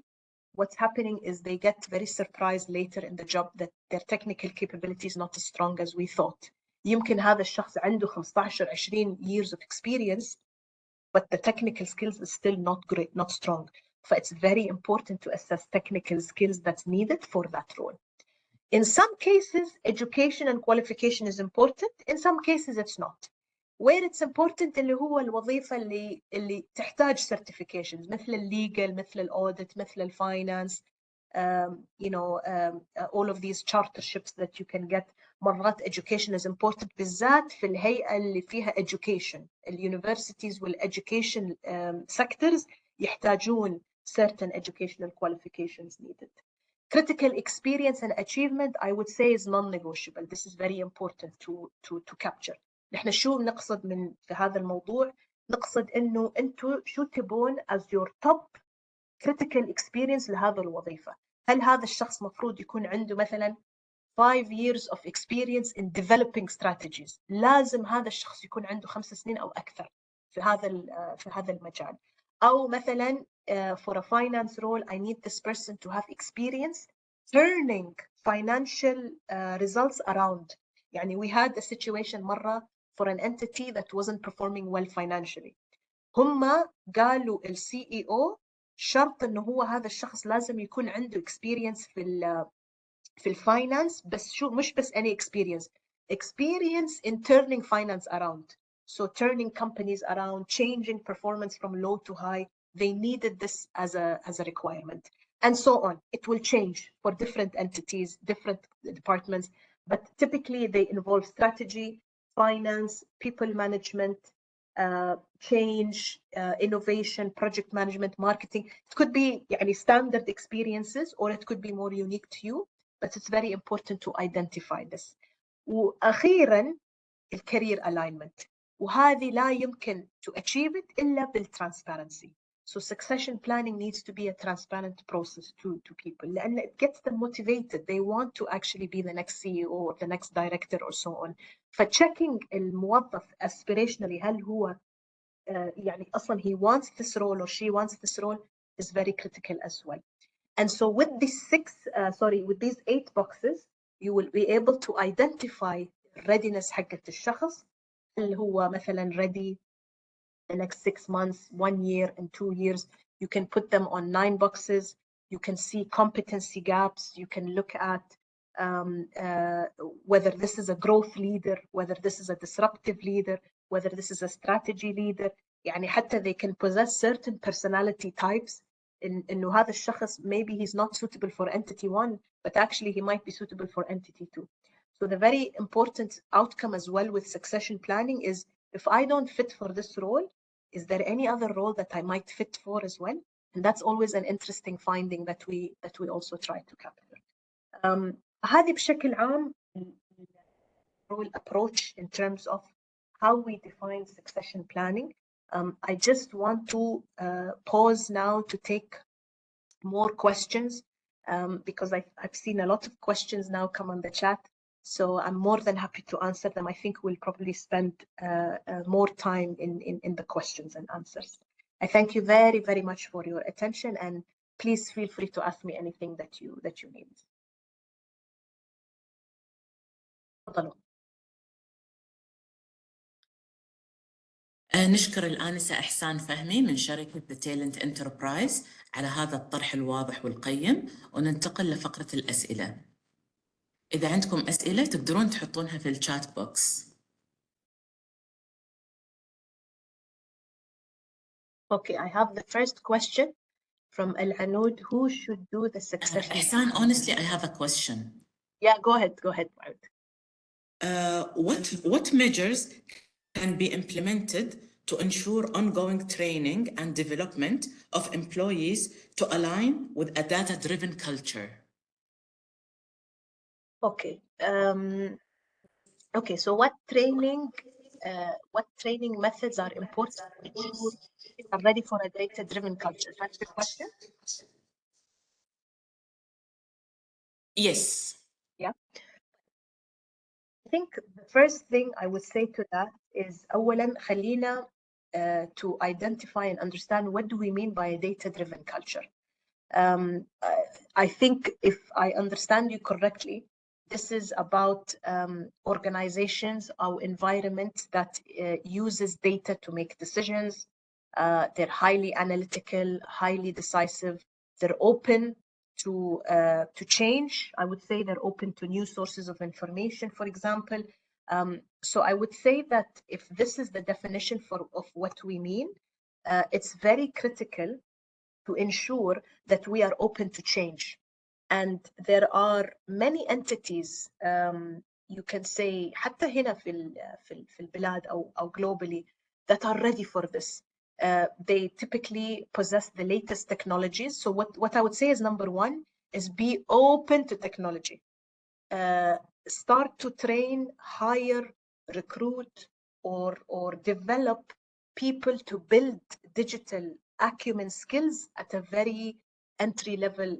what's happening is they get very surprised later in the job that their technical capability is not as strong as we thought. يمكن هذا الشخص عنده 15-20 years of experience, but the technical skills is still not great, not strong. So it's very important to assess technical skills that's needed for that role. In some cases, education and qualification is important. In some cases, it's not. Where it's important اللي هو الوظيفة اللي تحتاج certifications مثل legal, مثل audit, مثل finance, all of these charterships that you can get. مرات education is important بالذات في الهيئة اللي فيها education. الuniversities والeducation sectors يحتاجون certain educational qualifications needed. Critical experience and achievement, I would say, is non-negotiable. This is very important to capture. نحن شو نقصد من في هذا الموضوع؟ نقصد إنه أنتوا شو تبون as your top critical experience لهذا الوظيفة. هل هذا الشخص مفروض يكون عنده مثلاً 5 years of experience in developing strategies؟ لازم هذا الشخص يكون عنده 5 سنين أو أكثر في هذا المجال. أو مثلاً for a finance role, I need this person to have experience turning financial results around. يعني we had a situation مرة for an entity that wasn't performing well financially. هم قالوا ال CEO شرط إنه هو هذا الشخص لازم يكون عنده experience في الفاينانس، بس شو مش بس any experience in turning finance around. So turning companies around, changing performance from low to high. They needed this as a requirement, and so on. It will change for different entities, different departments, but typically they involve strategy, finance, people management, change, innovation, project management, marketing. It could be يعني standard experiences, or it could be more unique to you, but it's very important to identify this. وأخيراً الكارير alignment، وهذه لا يمكن to achieve it إلا بالtransparency. So succession planning needs to be a transparent process to people لأن it gets them motivated. They want to actually be the next CEO or the next director or so on. فchecking الموظف aspirationally هل هو يعني أصلاً he wants this role or she wants this role is very critical as well. And so with these with these 8 boxes, you will be able to identify readiness حقت الشخص. اللي هو مثلا ready the next 6 months, 1 year and 2 years. You can put them on 9 boxes. You can see competency gaps. You can look at whether this is a growth leader, whether this is a disruptive leader, whether this is a strategy leader. يعني حتى they can possess certain personality types. إنه هذا الشخص maybe he's not suitable for entity 1, but actually he might be suitable for entity 2. So the very important outcome as well with succession planning is if I don't fit for this role, is there any other role that I might fit for as well? And that's always an interesting finding that we also try to capture. هذه بشكل عام role approach in terms of how we define succession planning. I just want to pause now to take more questions because I've seen a lot of questions now come on the chat. So I'm more than happy to answer them. I think we'll probably spend more time in the questions and answers. I thank you very, very much for your attention, and please feel free to ask me anything that you need. تفضلوا. نشكر الآنسة إحسان فهمي من شركة The Talent Enterprise على هذا الطرح الواضح والقيم، وننتقل لفقرة الأسئلة. إذا عندكم أسئلة تقدرون تحطونها في الشات بوكس. Okay, I have the first question from Al Hanoud. Who should do the succession? إحسان, honestly, I have a question. Yeah, go ahead. What measures can be implemented to ensure ongoing training and development of employees to align with a data-driven culture? Okay. Okay. So, what training methods are important to ensure you are ready for a data-driven culture? That's the question. Yes. Yeah. I think the first thing I would say to that is أولاً خلينا to identify and understand what do we mean by a data-driven culture. I think if I understand you correctly, this is about organizations or environments that uses data to make decisions. They're highly analytical, highly decisive. They're open to change. I would say they're open to new sources of information, for example. So I would say that if this is the definition of what we mean, it's very critical to ensure that we are open to change. And there are many entities, you can say حتى هنا في البلاد أو globally, that are ready for this. They typically possess the latest technologies. So what I would say is number one is be open to technology. Start to train, hire, recruit, or develop people to build digital acumen skills at a very entry level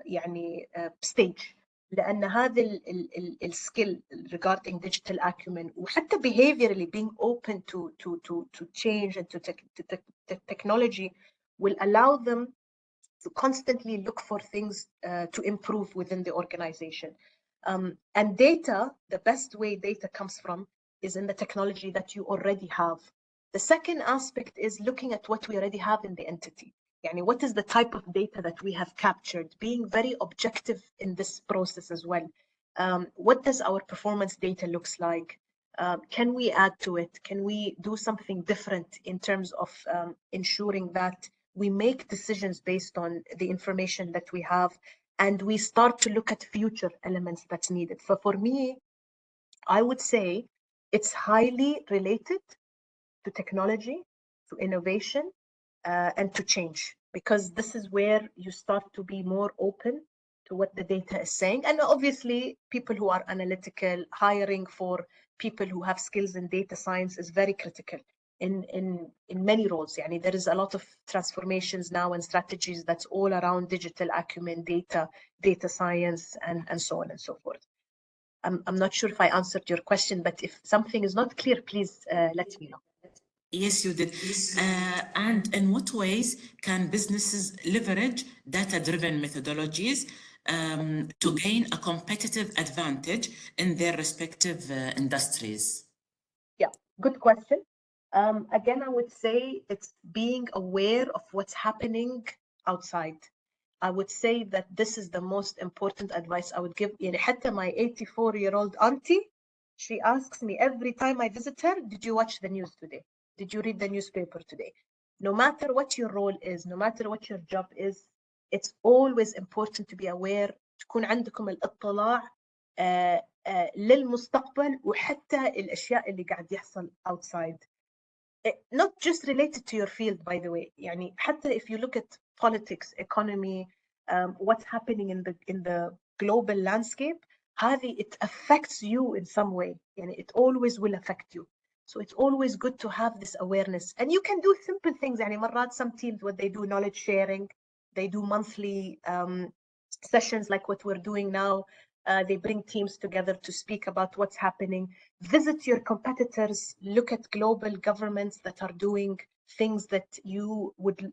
يعني stage. لأن هذا الskill regarding digital acumen وحتى behaviorally being open to change and to technology will allow them to constantly look for things to improve within the organization. And data, the best way data comes from is in the technology that you already have. The second aspect is looking at what we already have in the entity. Yani, what is the type of data that we have captured? Being very objective in this process as well. What does our performance data looks like? Can we add to it? Can we do something different in terms of ensuring that we make decisions based on the information that we have, and we start to look at future elements that's needed? So for me, I would say it's highly related to technology, to innovation, and to change, because this is where you start to be more open to what the data is saying. And obviously, people who are analytical, hiring for people who have skills in data science is very critical in many roles. Yani, there is a lot of transformations now and strategies that's all around digital acumen, data science, and so on and so forth. I'm not sure if I answered your question, but if something is not clear, please let me know. Yes, you did. And in what ways can businesses leverage data-driven methodologies to gain a competitive advantage in their respective industries? Yeah, good question. Again, I would say it's being aware of what's happening outside. I would say that this is the most important advice I would give. يعني حتى my 84-year-old auntie, she asks me every time I visit her, did you watch the news today? Did you read the newspaper today? No matter what your role is, no matter what your job is, it's always important to be aware, تكون عندكم الاطلاع للمستقبل وحتى الأشياء اللي قاعد يحصل outside. Not just related to your field, by the way. يعني حتى if you look at politics, economy, what's happening in the global landscape, هذه it affects you in some way. يعني it always will affect you. So it's always good to have this awareness. And you can do simple things. يعني مرات some teams, what they do, knowledge sharing, they do monthly sessions like what we're doing now. They bring teams together to speak about what's happening. Visit your competitors, look at global governments that are doing things that you would see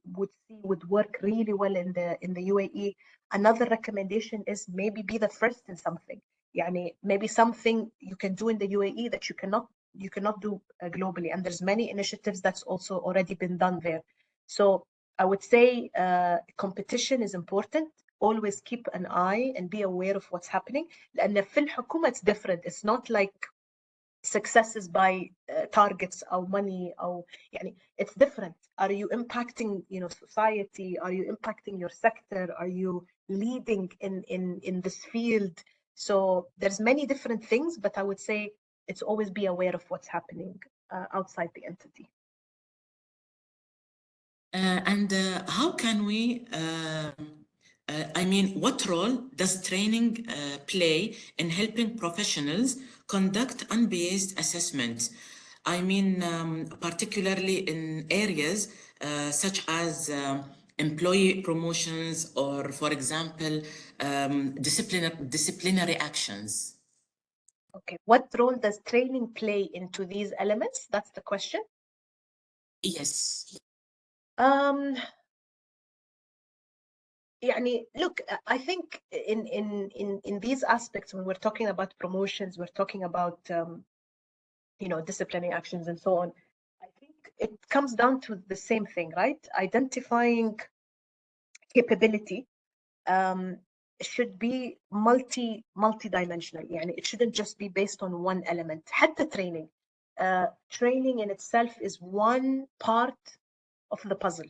would work really well in the UAE. Another recommendation is maybe be the first in something. يعني maybe something you can do in the UAE that you cannot do globally, and there's many initiatives that's also already been done there. So I would say competition is important. Always keep an eye and be aware of what's happening. لأن في الحكومة it's different. It's not like success is by targets or money or يعني it's different. Are you impacting society? Are you impacting your sector? Are you leading in this field? So there's many different things, but I would say it's always be aware of what's happening outside the entity. And how can we what role does training play in helping professionals conduct unbiased assessments? Particularly in areas such as employee promotions or, for example, disciplinary actions. Okay, what role does training play into these elements? That's the question. Yes. يعني look, I think in these aspects, when we're talking about promotions, we're talking about disciplinary actions and so on. I think it comes down to the same thing, right? Identifying capability should be multi-dimensional. يعني it shouldn't just be based on one element. حتى training. Training in itself is one part of the puzzle.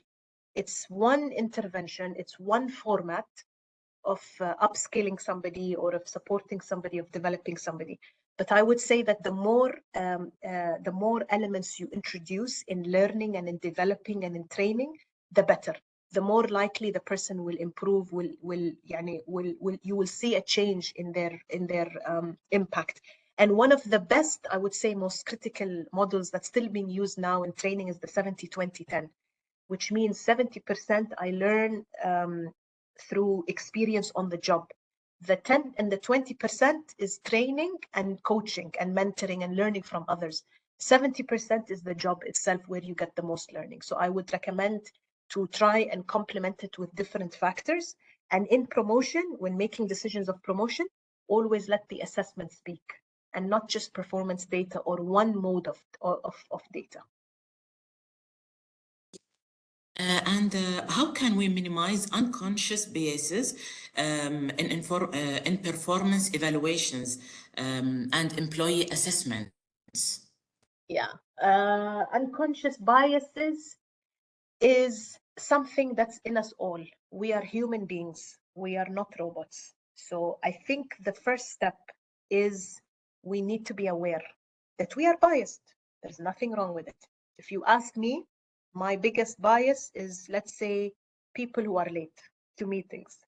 It's one intervention, it's one format of upskilling somebody or of supporting somebody, of developing somebody. But I would say that the more elements you introduce in learning and in developing and in training, the better. The more likely the person will improve, you will see a change in their impact. And one of the best, I would say, most critical models that's still being used now in training is the 70-20-10. Which means 70% I learn through experience on the job. The 10 and the 20% is training and coaching and mentoring and learning from others. 70% is the job itself where you get the most learning. So I would recommend to try and complement it with different factors. And in promotion, when making decisions of promotion, always let the assessment speak and not just performance data or one mode of data. How can we minimize unconscious biases in performance evaluations and employee assessments? Yeah, unconscious biases is something that's in us all. We are human beings. We are not robots. So I think the first step is we need to be aware that we are biased. There's nothing wrong with it. If you ask me, my biggest bias is, let's say, people who are late to meetings.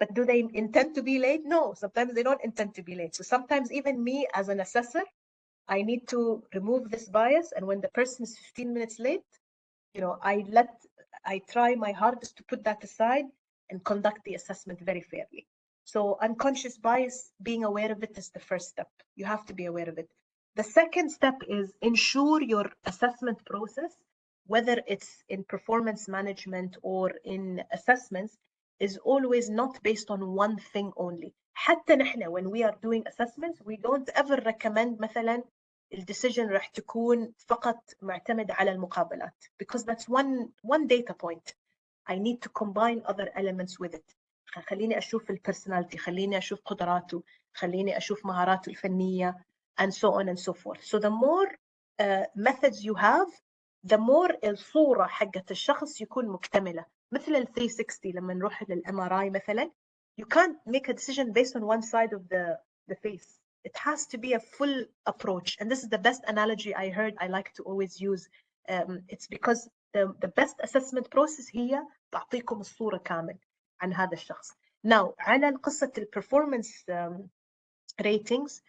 But do they intend to be late? No, sometimes they don't intend to be late. So sometimes even me as an assessor, I need to remove this bias. And when the person is 15 minutes late, you know, I try my hardest to put that aside and conduct the assessment very fairly. So unconscious bias, being aware of it is the first step. You have to be aware of it. The second step is ensure your assessment process, whether it's in performance management or in assessments, is always not based on one thing only. حتى نحن when we are doing assessments, we don't ever recommend مثلا الديسيجن راح تكون فقط معتمد على المقابلات, because that's one data point. I need to combine other elements with it. خليني أشوف البرسوناليتي, خليني أشوف قدراته, خليني أشوف مهاراته الفنية, and so on and so forth. So the more methods you have, the more الصورة حقت الشخص يكون مكتملة. مثل ال 360 لما نروح للMRI مثلا, you can't make a decision based on one side of the face. It has to be a full approach. And this is the best analogy I heard I like to always use. It's because the best assessment process هي تعطيكم الصورة كامل عن هذا الشخص. Now, على قصة performance ratings,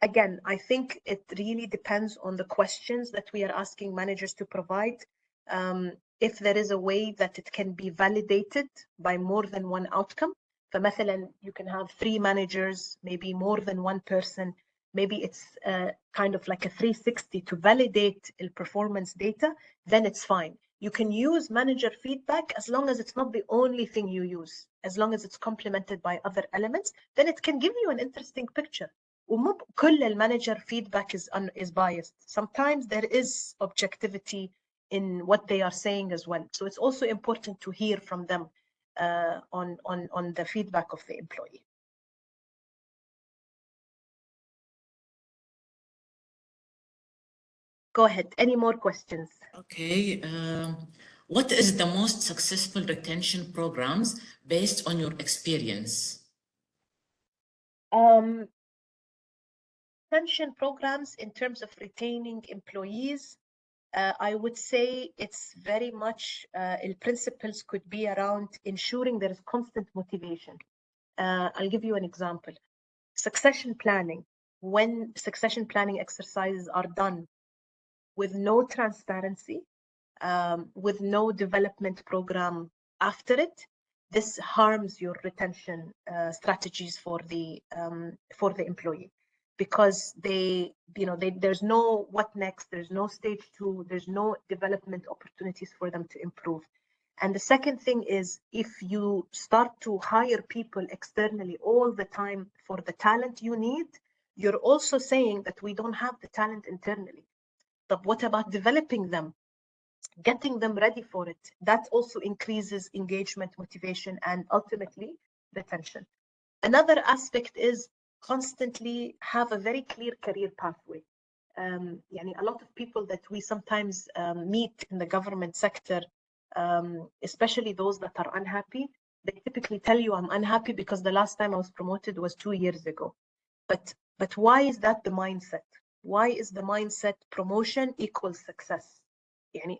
again, I think it really depends on the questions that we are asking managers to provide. If there is a way that it can be validated by more than one outcome. فمثلا you can have 3 managers, maybe more than one person, maybe it's kind of like a 360 to validate the performance data, then it's fine. You can use manager feedback as long as it's not the only thing you use, as long as it's complemented by other elements, then it can give you an interesting picture. ومو كل المانجر feedback is biased. Sometimes there is objectivity in what they are saying as well. So it's also important to hear from them on the feedback of the employee. Go ahead. Any more questions? Okay. What is the most successful retention programs based on your experience? Retention programs in terms of retaining employees, I would say it's very much, principles could be around ensuring there is constant motivation. I'll give you an example. Succession planning. When succession planning exercises are done with no transparency, with no development program after it, this harms your retention strategies for the employee, because there's no what next, there's no stage 2, there's no development opportunities for them to improve. And the second thing is, if you start to hire people externally all the time for the talent you need, you're also saying that we don't have the talent internally. But what about developing them, getting them ready for it? That also increases engagement, motivation, and ultimately retention. Another aspect is constantly have a very clear career pathway. A lot of people that we sometimes meet in the government sector, especially those that are unhappy, they typically tell you, I'm unhappy because the last time I was promoted was 2 years ago. But why is that the mindset? Why is the mindset promotion equals success?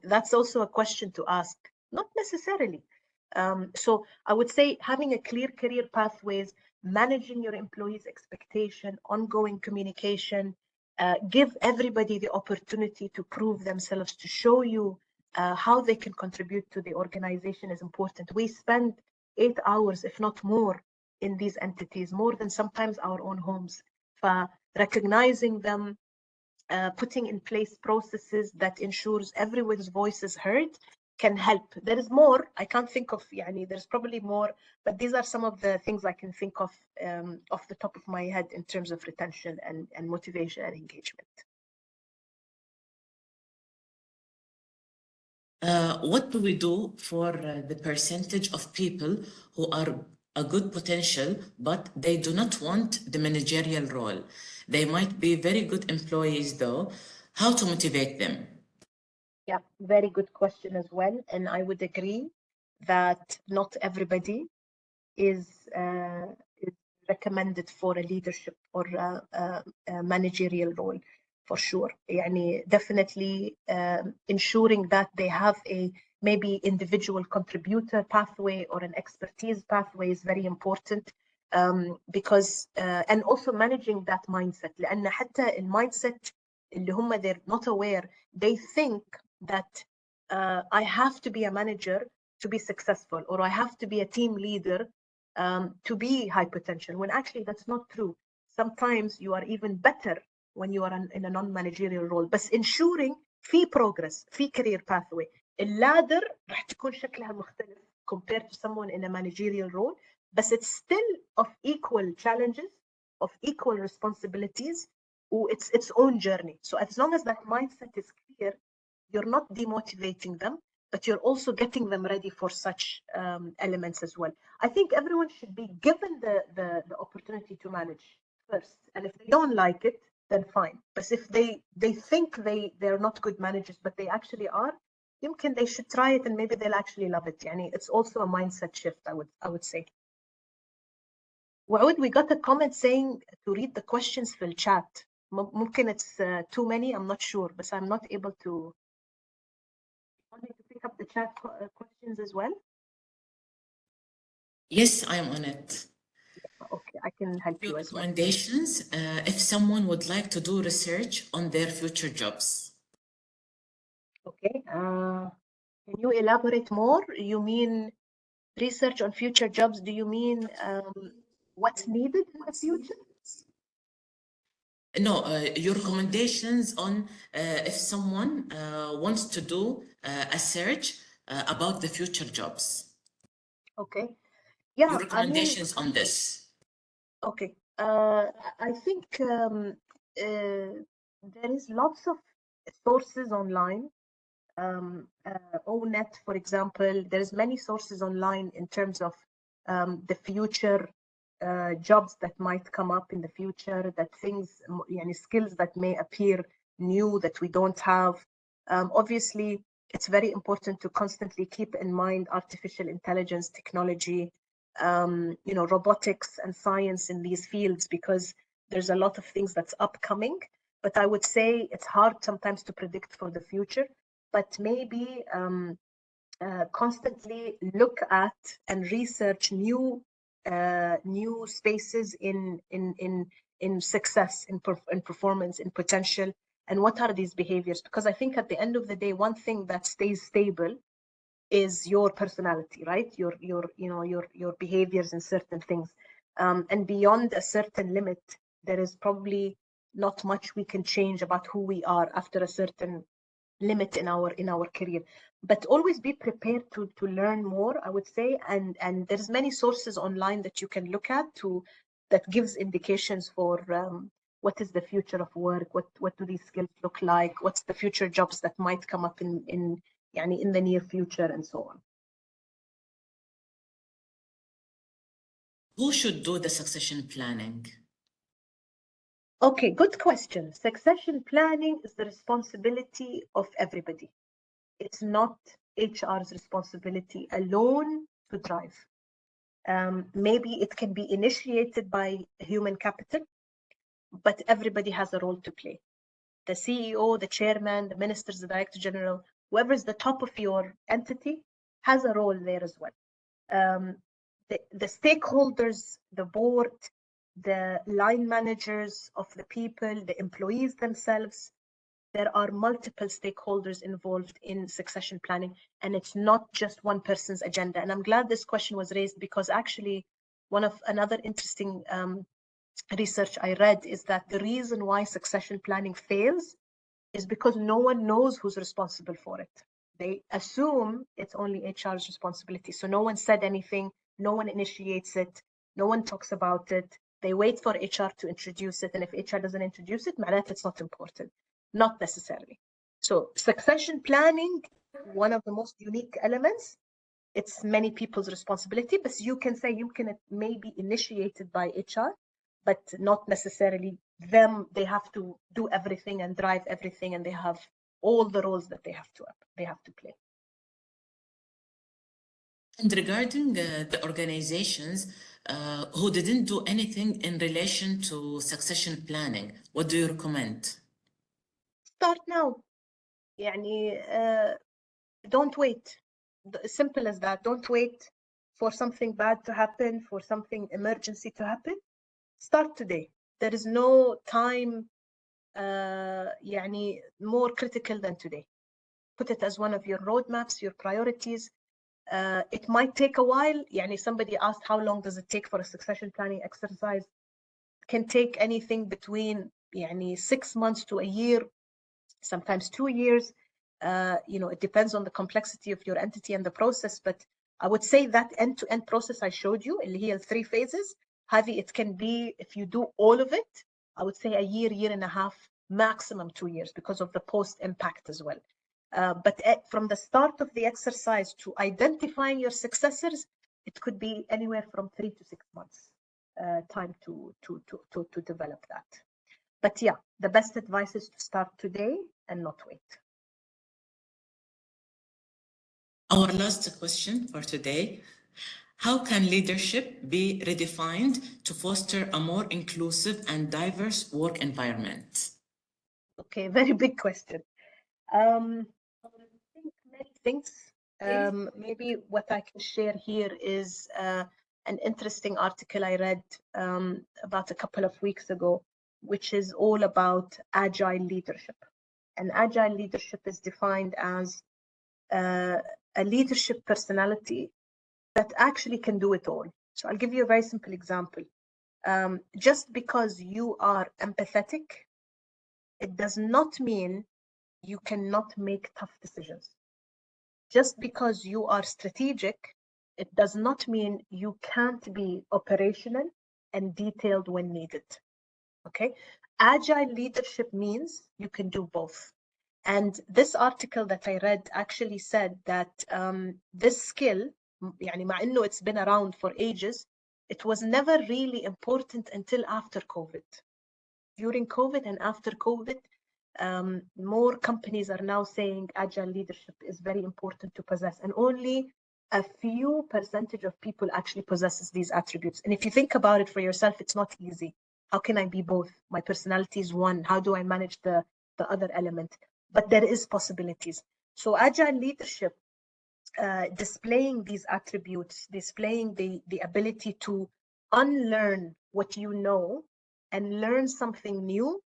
That's also a question to ask. Not necessarily. So I would say having a clear career pathways, managing your employees' expectation, ongoing communication, give everybody the opportunity to prove themselves, to show you how they can contribute to the organization is important. We spend 8 hours, if not more, in these entities, more than sometimes our own homes. Recognizing them, putting in place processes that ensures everyone's voice is heard, can help. There is more. I can't think of, there's probably more, but these are some of the things I can think of off the top of my head in terms of retention and motivation and engagement. What do we do for the percentage of people who are a good potential, but they do not want the managerial role? They might be very good employees though. How to motivate them? Yeah, very good question as well. And I would agree that not everybody is recommended for a leadership or a managerial role, for sure. Definitely ensuring that they have a maybe individual contributor pathway or an expertise pathway is very important, because and also managing that mindset. لأن حتى المindset اللي هم they're not aware, they think that I have to be a manager to be successful, or I have to be a team leader to be high potential, when actually that's not true. Sometimes you are even better when you are in a non-managerial role, but ensuring في progress, في career pathway. الladder راح تكون شكلها مختلف compared to someone in a managerial role, but it's still of equal challenges, of equal responsibilities, or its own journey. So as long as that mindset is clear, you're not demotivating them, but you're also getting them ready for such elements as well. I think everyone should be given the opportunity to manage first. And if they don't like it, then fine. But if they think they're not good managers, but they actually are, يمكن they should try it and maybe they'll actually love it. It's also a mindset shift, I would say. وعود, we got a comment saying to read the questions في الchat. ممكن it's too many, I'm not sure, but I'm not able to. Wanting to pick up the chat questions as well? Yes, I am on it. Okay, I can help you as well. Recommendations if someone would like to do research on their future jobs. Okay. Can you elaborate more? You mean research on future jobs? Do you mean what's needed in the future? No, your recommendations on if someone wants to do a search about the future jobs. Okay. Yeah. Your recommendations on this. Okay. I think there is lots of sources online. ONET, for example, there's many sources online in terms of the future jobs that might come up in the future, that things, skills that may appear new that we don't have. Obviously, it's very important to constantly keep in mind artificial intelligence, technology, robotics and science in these fields, because there's a lot of things that's upcoming. But I would say it's hard sometimes to predict for the future, but maybe constantly look at and research new spaces in success, in performance, in potential, and what are these behaviors? Because I think at the end of the day, one thing that stays stable is your personality, right? Your behaviors in certain things, and beyond a certain limit, there is probably not much we can change about who we are after a certain limit in our career. But always be prepared to learn more, I would say, and there's many sources online that you can look at that gives indications for what is the future of work, what do these skills look like, what's the future jobs that might come up in the near future, and so on. Who should do the succession planning? Okay, good question. Succession planning is the responsibility of everybody. It's not HR's responsibility alone to drive. Maybe it can be initiated by human capital, but everybody has a role to play. The CEO, the chairman, the ministers, the director general, whoever is the top of your entity has a role there as well. The stakeholders, the board, the line managers of the people, the employees themselves, there are multiple stakeholders involved in succession planning, and it's not just one person's agenda. And I'm glad this question was raised, because actually another interesting research I read is that the reason why succession planning fails is because no one knows who's responsible for it. They assume it's only HR's responsibility. So no one said anything, no one initiates it, no one talks about it. They wait for HR to introduce it. And if HR doesn't introduce it, معناته it's not important. Not necessarily. So succession planning, one of the most unique elements, it's many people's responsibility, but you can say you can maybe initiated by HR, but not necessarily them. They have to do everything and drive everything, and they have all the roles that they have to play. And regarding the organizations who didn't do anything in relation to succession planning, what do you recommend? Start now. يعني, don't wait. Simple as that. Don't wait for something bad to happen, for something emergency to happen. Start today. There is no time يعني more critical than today. Put it as one of your roadmaps, your priorities. It might take a while. يعني somebody asked how long does it take for a succession planning exercise. It can take anything between يعني 6 months to a year, sometimes 2 years. It depends on the complexity of your entity and the process, but I would say that end-to-end process I showed you, اللي هي 3 phases, هذه it can be, if you do all of it, I would say a year and a half, maximum 2 years, because of the post impact as well. But from the start of the exercise to identifying your successors, it could be anywhere from 3 to 6 months time to develop that. But yeah, the best advice is to start today and not wait. Our last question for today. How can leadership be redefined to foster a more inclusive and diverse work environment? Okay, very big question. I think many things. Maybe what I can share here is an interesting article I read about a couple of weeks ago, which is all about agile leadership. And agile leadership is defined as a leadership personality that actually can do it all. So I'll give you a very simple example. Just because you are empathetic, it does not mean you cannot make tough decisions. Just because you are strategic, it does not mean you can't be operational and detailed when needed. Okay? Agile leadership means you can do both. And this article that I read actually said that this skill, يعني مع إنه it's been around for ages, it was never really important until after COVID. During COVID and after COVID, more companies are now saying agile leadership is very important to possess, and only a few percentage of people actually possesses these attributes. And if you think about it for yourself, it's not easy. How can I be both? My personality is one. How do I manage the other element? But there is possibilities. So agile leadership, displaying these attributes, displaying the ability to unlearn what you know and learn something new,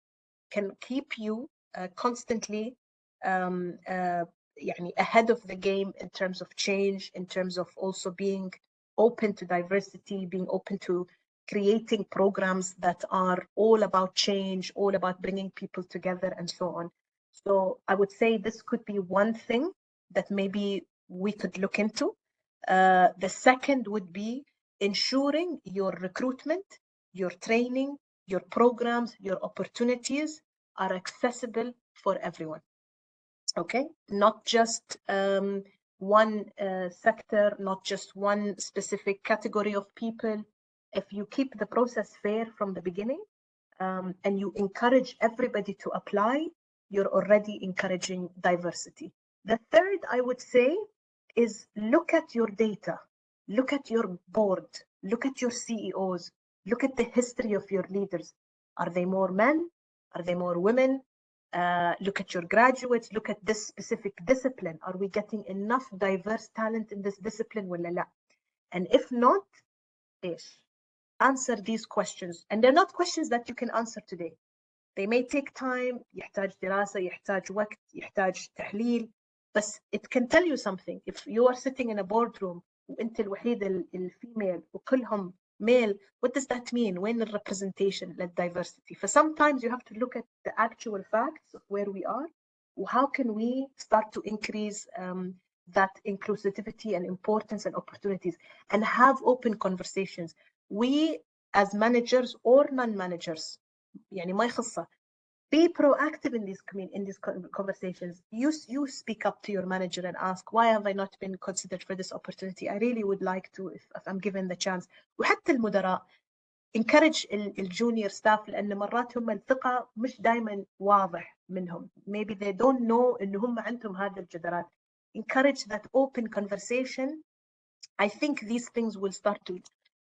can keep you constantly يعني ahead of the game in terms of change, in terms of also being open to diversity, being open to creating programs that are all about change, all about bringing people together, and so on. So I would say this could be one thing that maybe we could look into. The second would be ensuring your recruitment, your training, your programs, your opportunities are accessible for everyone. Okay, not just one sector, not just one specific category of people. If you keep the process fair from the beginning and you encourage everybody to apply, you're already encouraging diversity. The third, I would say, is look at your data, look at your board, look at your CEOs, look at the history of your leaders. Are they more men? Are they more women? Look at your graduates, look at this specific discipline. Are we getting enough diverse talent in this discipline? ولا لا? And if not, answer these questions. And they're not questions that you can answer today. They may take time, يحتاج دراسة, يحتاج وقت, يحتاج تحليل. But it can tell you something. If you are sitting in a boardroom وانت الوحيد الفيميل وكلهم male, what does that mean? When the representation, the diversity. For sometimes you have to look at the actual facts of where we are, how can we start to increase that inclusivity and importance and opportunities and have open conversations. We as managers or non-managers, يعني ما يخصه, be proactive in these conversations. You speak up to your manager and ask, why have I not been considered for this opportunity? I really would like to if I'm given the chance. وحتى المدراء encourage الجونيور staff لأن مرات هم الثقة مش دائما واضح منهم. Maybe they don't know إن هم عندهم هذه الجدارات. Encourage that open conversation. I think these things will start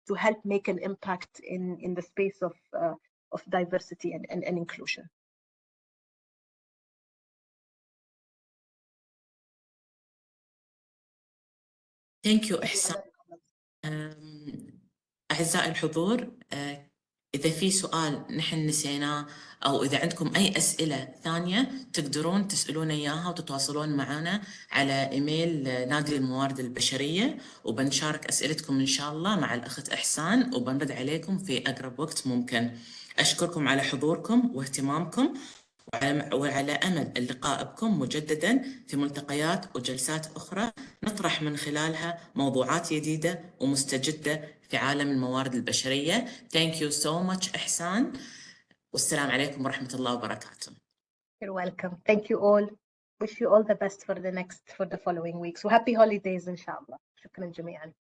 to help make an impact in the space of diversity and inclusion. Thank you إحسان. أعزائي الحضور، إذا في سؤال نحن نسيناه أو إذا عندكم أي أسئلة ثانية تقدرون تسألونا إياها وتتواصلون معنا على إيميل نادي الموارد البشرية، وبنشارك أسئلتكم إن شاء الله مع الأخت إحسان وبنرد عليكم في أقرب وقت ممكن. أشكركم على حضوركم واهتمامكم، وعلى أمل اللقاء بكم مجدداً في ملتقيات وجلسات أخرى نطرح من خلالها موضوعات جديدة ومستجدة في عالم الموارد البشرية. Thank you so much إحسان، والسلام عليكم ورحمة الله وبركاته. You're welcome. Thank you all. Wish you all the best for the following weeks. So happy holidays إن شاء الله. شكراً جميعاً.